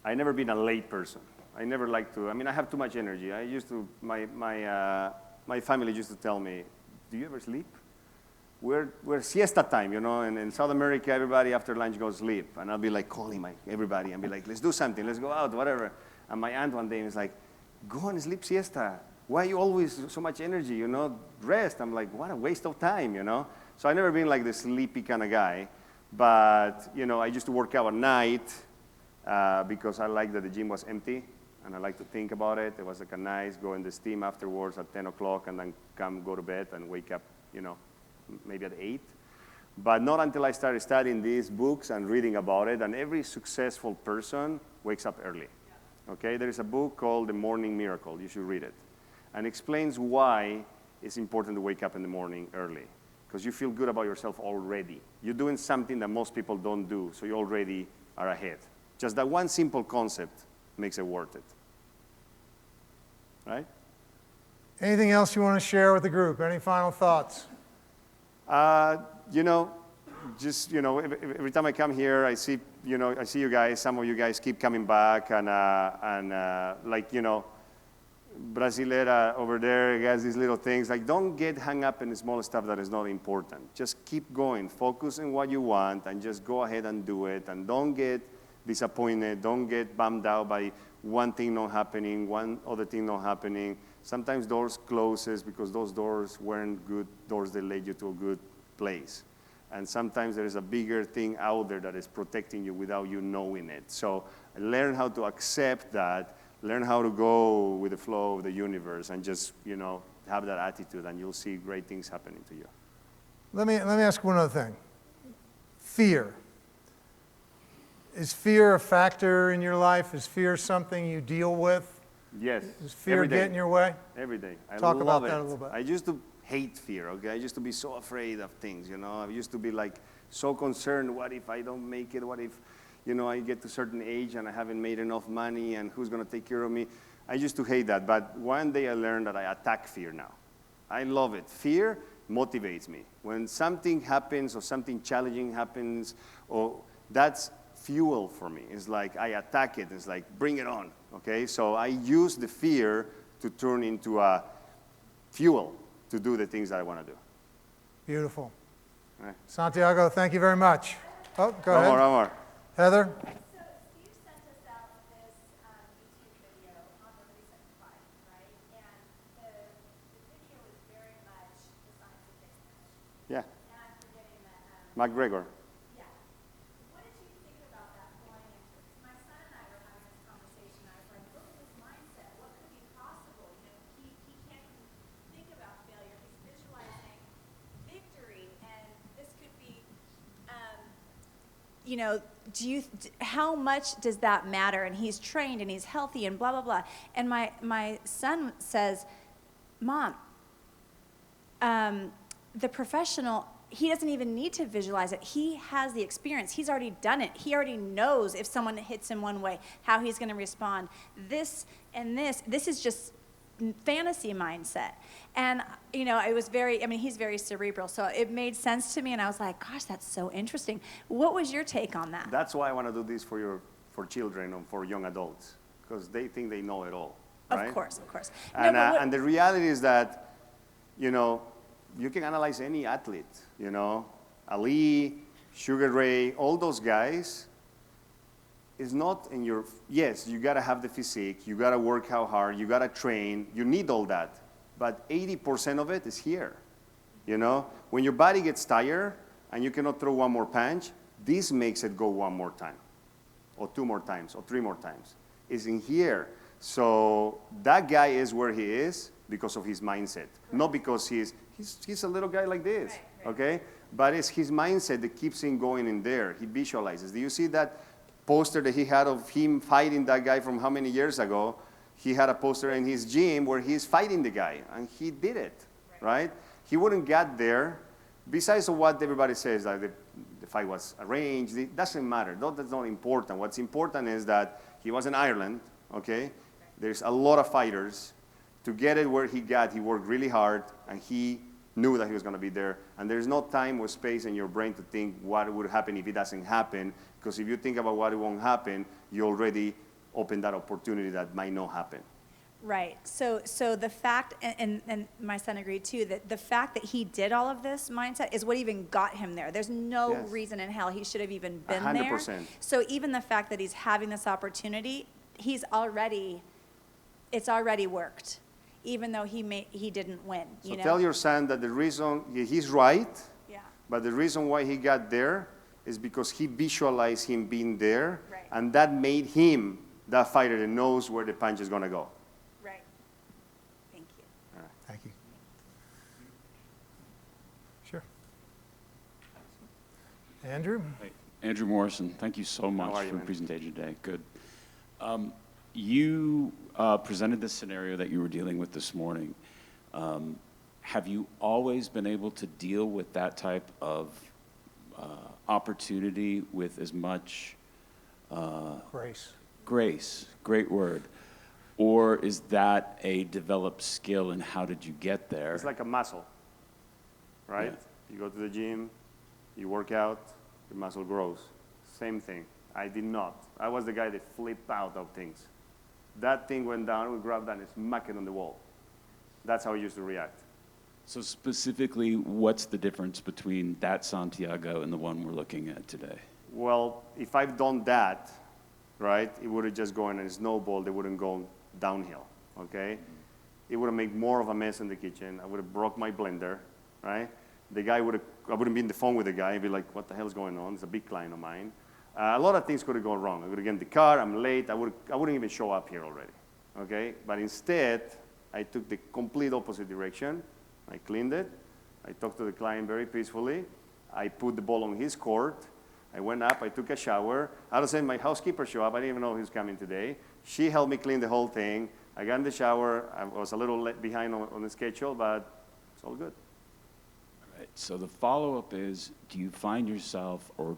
Speaker 2: I've never been a late person. I never liked to, I have too much energy. I used to, my family used to tell me, do you ever sleep? We're siesta time, and in South America, everybody after lunch goes sleep. And I'll be calling everybody and be like, let's do something, let's go out, whatever. And my aunt one day was like, go and sleep siesta. Why you always so much energy, rest. I'm like, what a waste of time, So I've never been the sleepy kind of guy. But, I used to work out at night because I liked that the gym was empty. And I like to think about it. It was a nice, go in the steam afterwards at 10 o'clock and then go to bed and wake up, maybe at 8. But not until I started studying these books and reading about it. And every successful person wakes up early. Okay, there is a book called The Morning Miracle. You should read it. And explains why it's important to wake up in the morning early. because you feel good about yourself already. You're doing something that most people don't do, so you already are ahead. Just that one simple concept makes it worth it. Right?
Speaker 1: Anything else you want to share with the group? Any final thoughts?
Speaker 2: You know, just, you know, every time I come here, I see you guys, some of you guys keep coming back, and like, you know, Brasilera over there has these little things. Like, don't get hung up in the small stuff that is not important. Just keep going. Focus on what you want, and just go ahead and do it. And don't get disappointed. Don't get bummed out by one thing not happening, one other thing not happening. Sometimes doors closes because those doors weren't good doors that led you to a good place. And sometimes there is a bigger thing out there that is protecting you without you knowing it. So learn how to accept that. Learn how to go with the flow of the universe, and just, you know, have that attitude, and you'll see great things happening to you.
Speaker 1: Let me ask one other thing. Fear. Is fear a factor in your life? Is fear something you deal with?
Speaker 2: Yes.
Speaker 1: Does fear get in your way?
Speaker 2: Every day.
Speaker 1: Talk about
Speaker 2: love
Speaker 1: that
Speaker 2: it.
Speaker 1: a little bit.
Speaker 2: I used to hate fear, okay? I used to be so afraid of things, you know? I used to be like so concerned, what if I don't make it? What if, you know, I get to a certain age and I haven't made enough money, and who's gonna take care of me? I used to hate that, but one day I learned that I attack fear now. I love it. Fear motivates me. When something happens or something challenging happens, or that's fuel for me. It's like I attack it. It's like, bring it on, okay? So I use the fear to turn into a fuel to do the things that I want to do.
Speaker 1: Beautiful.
Speaker 2: All right.
Speaker 1: Santiago, thank you very much. Oh, go ahead.
Speaker 2: One more.
Speaker 1: Heather?
Speaker 9: So Steve sent us out this YouTube video on the recent fight, right? And the video is very much the science of business.
Speaker 2: Yeah.
Speaker 9: And I'm forgetting that.
Speaker 2: McGregor.
Speaker 9: Yeah. What did you think about that going into it? My son and I were having this conversation. I was like, look at his mindset. What could be possible? You know, he can't think about failure. He's visualizing victory, and this could be, you know, how much does that matter? And he's trained and he's healthy and blah, blah, blah. And my son says, Mom, the professional, he doesn't even need to visualize it. He has the experience. He's already done it. He already knows if someone hits him one way, how he's going to respond. This is just fantasy mindset. And, you know, it was he's very cerebral, so it made sense to me, and I was like, gosh, that's so interesting. What was your take on that?
Speaker 2: That's why I want to do this for children and for young adults, because they think they know it all, right?
Speaker 9: Of course, of course.
Speaker 2: And,
Speaker 9: No,
Speaker 2: and the reality is that, you know, you can analyze any athlete, you know, Ali, Sugar Ray, all those guys. Is not in your, yes, you gotta have the physique, you gotta work how hard, you gotta train, you need all that. But 80% of it is here, you know? When your body gets tired and you cannot throw one more punch, this makes it go one more time, or two more times, or three more times. It's in here. So that guy is where he is because of his mindset, not because he's a little guy like this, okay? But it's his mindset that keeps him going in there. He visualizes. Do you see that poster that he had of him fighting that guy from how many years ago? He had a poster in his gym where he's fighting the guy, and he did it, right? He wouldn't get there, besides of what everybody says, that the fight was arranged. It doesn't matter. That's not important. What's important is that he was in Ireland, okay? There's a lot of fighters. To get it where he got, he worked really hard, and he knew that he was going to be there. And there's no time or space in your brain to think what would happen if it doesn't happen, because if you think about what won't happen, you already open that opportunity that might not happen.
Speaker 9: Right. So the fact, and my son agreed too, that the fact that he did all of this mindset is what even got him there. There's no
Speaker 2: Yes.
Speaker 9: reason in hell he should have even been
Speaker 2: 100%.
Speaker 9: there. So even the fact that he's having this opportunity, it's already worked, even though he didn't win.
Speaker 2: So
Speaker 9: You know?
Speaker 2: tell your son that the reason, he's right,
Speaker 9: Yeah.
Speaker 2: but the reason why he got there is because he visualized him being there,
Speaker 9: Right.
Speaker 2: and that made him that fighter that knows where the punch is going to go.
Speaker 9: Right. Thank you.
Speaker 1: Thank you. Sure. Andrew?
Speaker 10: Hey, Andrew Morrison, thank you so much
Speaker 2: are you,
Speaker 10: for the
Speaker 2: man?
Speaker 10: presentation today. Good. You presented this scenario that you were dealing with this morning. have you always been able to deal with that type of opportunity with as much grace, great word, or is that a developed skill, and how did you get there?
Speaker 2: It's like a muscle, right?
Speaker 10: Yeah.
Speaker 2: You go to the gym, you work out, your muscle grows. Same thing. I did not. I was the guy that flipped out of things. That thing went down, we grabbed that and smack it on the wall. That's how I used to react.
Speaker 10: So specifically, what's the difference between that Santiago and the one we're looking at today?
Speaker 2: Well, if I've done that, right, it would have just gone and snowballed. It wouldn't go downhill, okay? It would have made more of a mess in the kitchen. I would have broke my blender, right? The guy would have, I wouldn't be on the phone with the guy. I'd be like, what the hell is going on? It's a big client of mine. A lot of things could have gone wrong. I would have gotten in the car, I'm late. I wouldn't even show up here already, okay? But instead, I took the complete opposite direction. I cleaned it. I talked to the client very peacefully. I put the ball on his court. I went up, I took a shower. All of a sudden, my housekeeper showed up. I didn't even know he was coming today. She helped me clean the whole thing. I got in the shower. I was a little behind on the schedule, but it's all good.
Speaker 10: All right, so the follow-up is, do you find yourself, or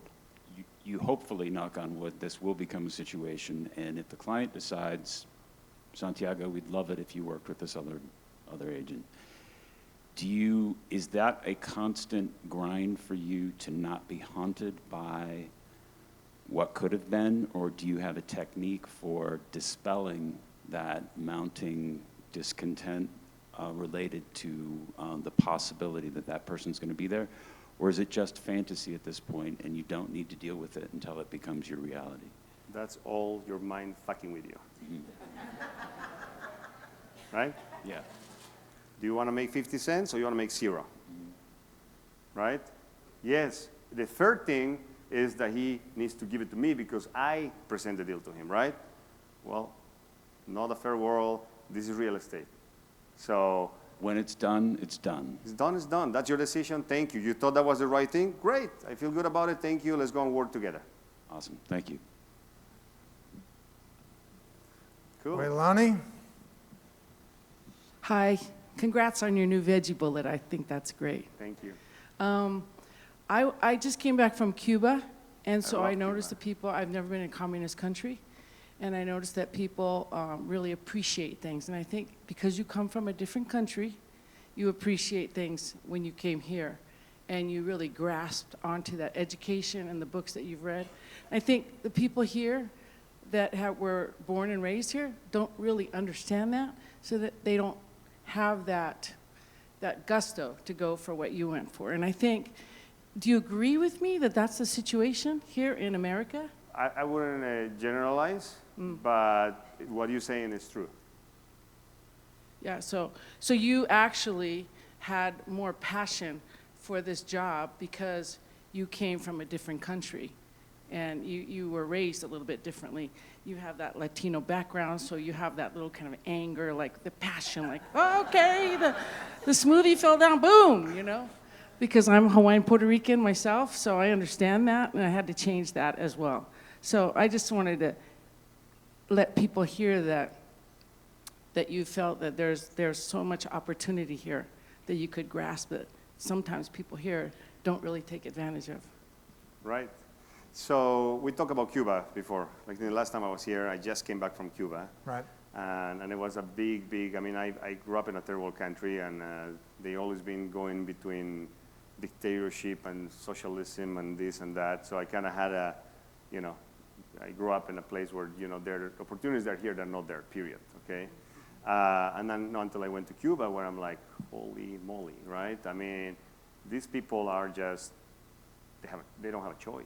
Speaker 10: you hopefully, knock on wood, this will become a situation, and if the client decides, Santiago, we'd love it if you worked with this other agent, is that a constant grind for you to not be haunted by what could have been, or do you have a technique for dispelling that mounting discontent related to the possibility that that person's going to be there? Or is it just fantasy at this point and you don't need to deal with it until it becomes your reality?
Speaker 2: That's all your mind fucking with you. Right?
Speaker 10: Yeah.
Speaker 2: Do you want to make 50 cents or you want to make 0? Right? Yes. The third thing is that he needs to give it to me because I present the deal to him, right? Well, not a fair world. This is real estate. So
Speaker 10: when it's done, it's done.
Speaker 2: It's done, it's done. That's your decision. Thank you. You thought that was the right thing? Great. I feel good about it. Thank you. Let's go and work together.
Speaker 10: Awesome. Thank you.
Speaker 2: Cool.
Speaker 1: Waylani?
Speaker 11: Hi. Congrats on your new veggie bullet. I think that's great.
Speaker 2: Thank you.
Speaker 11: I just came back from Cuba, and so
Speaker 2: love
Speaker 11: I noticed
Speaker 2: Cuba.
Speaker 11: the people, I've never been in a communist country, and I noticed that people really appreciate things. And I think because you come from a different country, you appreciate things when you came here, and you really grasped onto that education and the books that you've read. I think the people here that were born and raised here don't really understand that, so that they don't have that gusto to go for what you went for. And I think, do you agree with me that that's the situation here in America?
Speaker 2: I wouldn't generalize, but what you're saying is true.
Speaker 11: Yeah, so you actually had more passion for this job because you came from a different country and you were raised a little bit differently. You have that Latino background, so you have that little kind of anger, like the passion, like, oh, okay, the smoothie fell down, boom, you know? Because I'm Hawaiian Puerto Rican myself, so I understand that, and I had to change that as well. So I just wanted to let people hear that you felt that there's so much opportunity here that you could grasp it. Sometimes people here don't really take advantage of.
Speaker 2: Right. So we talked about Cuba before. Like the last time I was here, I just came back from Cuba.
Speaker 1: Right.
Speaker 2: And it was a big, I mean, I grew up in a third world country, and they always been going between dictatorship and socialism and this and that. So I kind of had a, you know, I grew up in a place where, you know, there are opportunities that are here that are not there, period, okay? And then not until I went to Cuba where I'm like, holy moly, right? I mean, these people are just, they don't have a choice.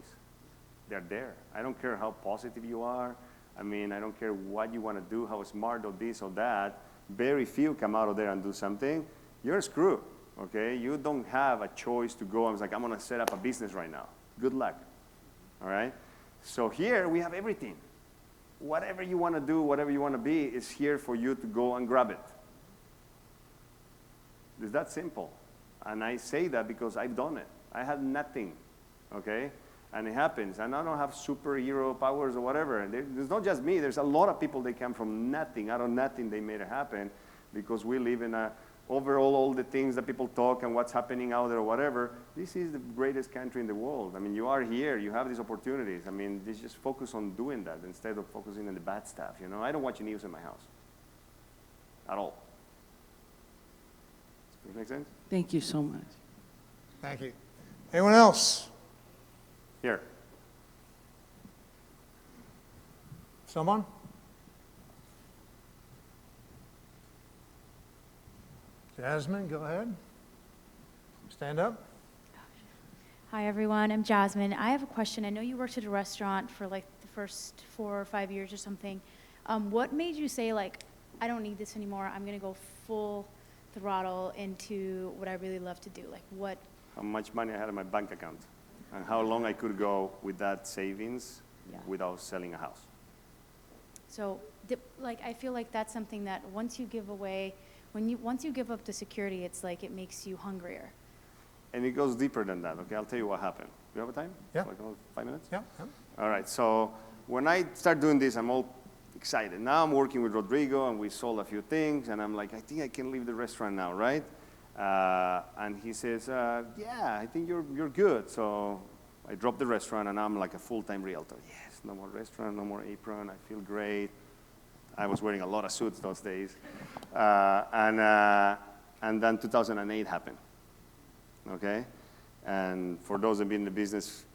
Speaker 2: They're there. I don't care how positive you are. I mean, I don't care what you want to do, how smart or this or that. Very few come out of there and do something. You're screwed, okay? You don't have a choice to go and it's like, I'm going to set up a business right now. Good luck, all right? So here we have everything. Whatever you want to do, whatever you want to be is here for you to go and grab it. It's that simple. And I say that because I've done it. I had nothing, okay? And it happens. And I don't have superhero powers or whatever. And there's not just me. There's a lot of people that come from nothing. Out of nothing, they made it happen because we live in a overall all the things that people talk and what's happening out there or whatever, this is the greatest country in the world. I mean, you are here, you have these opportunities. I mean, just focus on doing that instead of focusing on the bad stuff, you know? I don't watch news in my house at all. Does that make sense?
Speaker 11: Thank you so much.
Speaker 1: Thank you. Anyone else?
Speaker 2: Here.
Speaker 1: Someone? Jasmine, go ahead. Stand up.
Speaker 12: Hi, everyone. I'm Jasmine. I have a question. I know you worked at a restaurant for like the first 4 or 5 years or something. What made you say, like, I don't need this anymore. I'm going to go full throttle into what I really love to do? Like, what?
Speaker 2: How much money I had in my bank account and how long I could go with that savings without selling a house.
Speaker 12: So, like, I feel like that's something that once you give away, once you give up the security, it's like it makes you hungrier.
Speaker 2: And it goes deeper than that, okay? I'll tell you what happened. Do you have a time?
Speaker 1: Yeah.
Speaker 2: Like 5 minutes?
Speaker 1: Yeah.
Speaker 2: All right, so when I start doing this, I'm all excited. Now I'm working with Rodrigo, and we sold a few things, and I'm like, I think I can leave the restaurant now, right? And he says, yeah, I think you're good. So I dropped the restaurant, and I'm like a full-time realtor. Yes, no more restaurant, no more apron. I feel great. I was wearing a lot of suits those days. And then 2008 happened, okay? And for those who have been in the business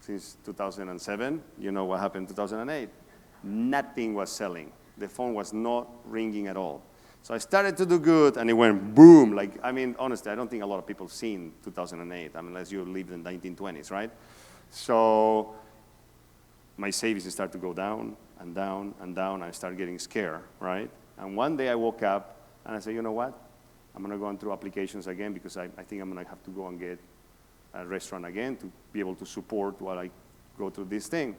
Speaker 2: since 2007, you know what happened in 2008. Nothing was selling. The phone was not ringing at all. So I started to do good, and it went boom. Like, I mean, honestly, I don't think a lot of people seen 2008, unless you lived in the 1920s, right? So my savings started to go down and down and down. I started getting scared, right? And one day I woke up, and I said, you know what? I'm going to go on through applications again because I think I'm going to have to go and get a restaurant again to be able to support while I go through this thing.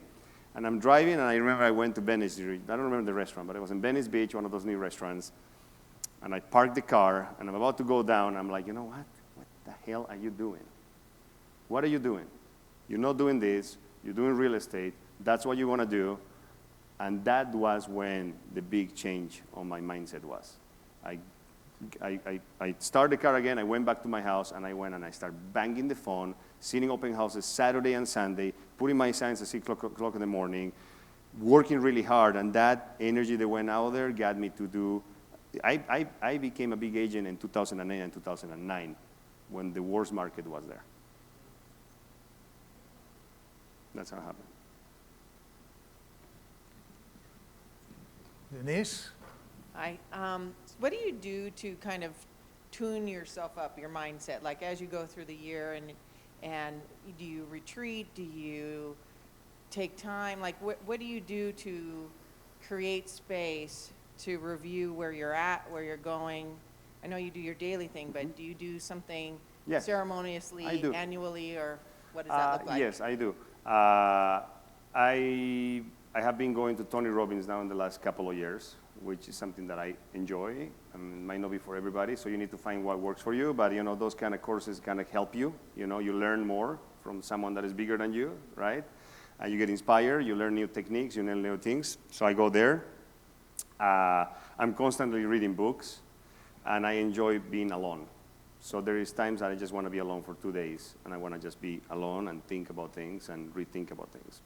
Speaker 2: And I'm driving, and I remember I went to Venice. I don't remember the restaurant, but it was in Venice Beach, one of those new restaurants. And I parked the car, and I'm about to go down. I'm like, you know what? What the hell are you doing? What are you doing? You're not doing this. You're doing real estate. That's what you want to do. And that was when the big change on my mindset was. I started the car again. I went back to my house, and I went and I started banging the phone, sitting open houses Saturday and Sunday, putting my signs at 6 o'clock in the morning, working really hard. And that energy that went out there got me to do. I became a big agent in 2008 and 2009 when the worst market was there. That's how it happened.
Speaker 1: Denise?
Speaker 13: Hi. What do you do to kind of tune yourself up, your mindset, like as you go through the year, and do you retreat? Do you take time? Like, what do you do to create space to review where you're at, where you're going? I know you do your daily thing, but do you do something ceremoniously, annually, or what does that look like?
Speaker 2: Yes, I do. I have been going to Tony Robbins now in the last couple of years, which is something that I enjoy. It might not be for everybody, so you need to find what works for you. But you know, those kind of courses kind of help you. You know, you learn more from someone that is bigger than you, right? And you get inspired. You learn new techniques. You learn new things. So I go there. I'm constantly reading books, and I enjoy being alone. So there is times that I just want to be alone for 2 days, and I want to just be alone and think about things and rethink about things.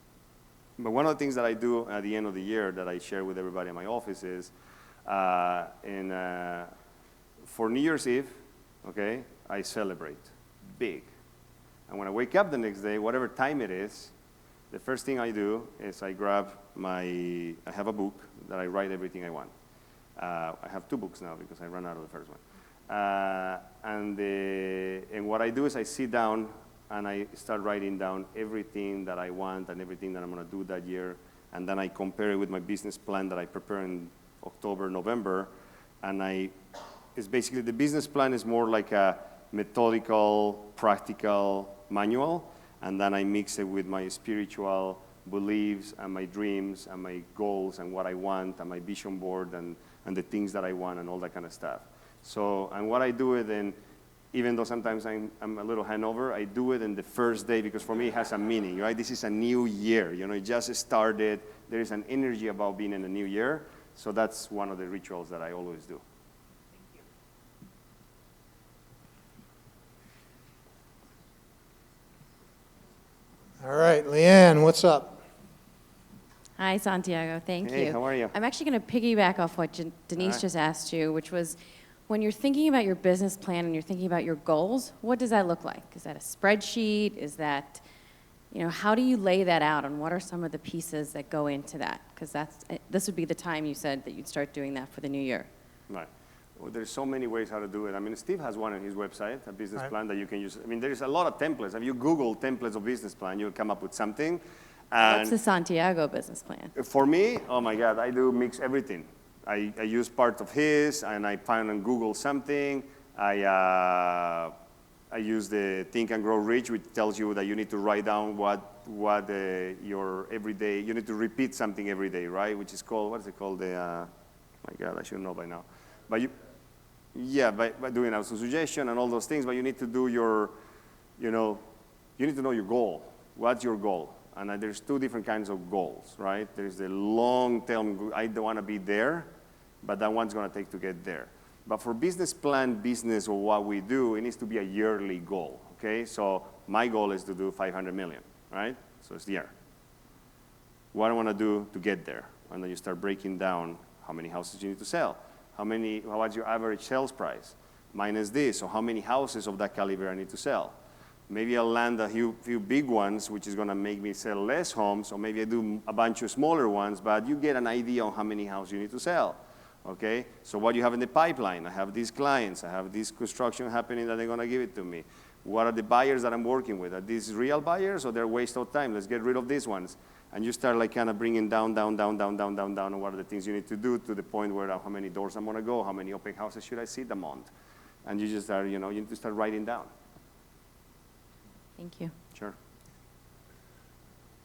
Speaker 2: But one of the things that I do at the end of the year that I share with everybody in my office is, for New Year's Eve, okay, I celebrate big. And when I wake up the next day, whatever time it is, the first thing I do is I have a book that I write everything I want. I have 2 books now because I ran out of the first one. And what I do is I sit down and I start writing down everything that I want and everything that I'm going to do that year. And then I compare it with my business plan that I prepare in October, November. And it's basically, the business plan is more like a methodical, practical manual. And then I mix it with my spiritual beliefs and my dreams and my goals and what I want and my vision board and the things that I want and all that kind of stuff. So, and what I do it in, even though sometimes I'm a little hangover, I do it in the first day because for me it has a meaning, right? This is a new year, you know, it just started. There is an energy about being in a new year. So that's one of the rituals that I always do.
Speaker 1: what's up?
Speaker 14: Hi, Santiago. Thank you.
Speaker 2: Hey, how are you?
Speaker 14: I'm actually going to piggyback off what Denise
Speaker 2: Hi.
Speaker 14: just asked you, which was when you're thinking about your business plan and you're thinking about your goals, what does that look like? Is that a spreadsheet? Is that, how do you lay that out, and what are some of the pieces that go into that? Because this would be the time you said that you'd start doing that for the new year.
Speaker 2: Right. Well, there's so many ways how to do it. I mean, Steve has one on his website, a business
Speaker 1: Right.
Speaker 2: plan that you can use. I mean, there's a lot of templates. If you Google templates of business plan, you'll come up with something. And
Speaker 14: What's the Santiago business plan?
Speaker 2: for me, oh my God, I do mix everything. I use part of his, and I find on Google something. I use the Think and Grow Rich, which tells you that you need to write down what your everyday, you need to repeat something every day, right? Which is called, what is it called? My God, I should know by now. But by doing a suggestion and all those things, but you need to do you need to know your goal. What's your goal? And there's two different kinds of goals, right? There's the long-term, I don't want to be there, but that one's going to take to get there. But for business plan, business, or what we do, it needs to be a yearly goal, okay? So my goal is to do 500 million, right? So it's the year. What I want to do to get there? And then you start breaking down how many houses you need to sell. What's your average sales price? Minus this, so how many houses of that caliber I need to sell? Maybe I'll land a few big ones, which is going to make me sell less homes, or maybe I do a bunch of smaller ones, but you get an idea on how many houses you need to sell, okay? So what do you have in the pipeline? I have these clients. I have this construction happening that they're going to give it to me. What are the buyers that I'm working with? Are these real buyers, or they're a waste of time? Let's get rid of these ones. And you start like kind of bringing down, and what are the things you need to do to the point where how many doors I'm going to go, how many open houses should I see a month? And you just start, you need to start writing down.
Speaker 14: Thank you.
Speaker 2: Sure.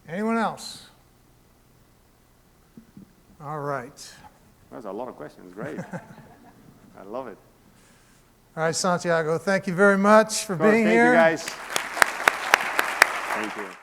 Speaker 1: Anyone else? All right.
Speaker 2: That's a lot of questions. Great. I love it.
Speaker 1: All right, Santiago, thank you very much for being here.
Speaker 2: Thank you, guys. Thank you.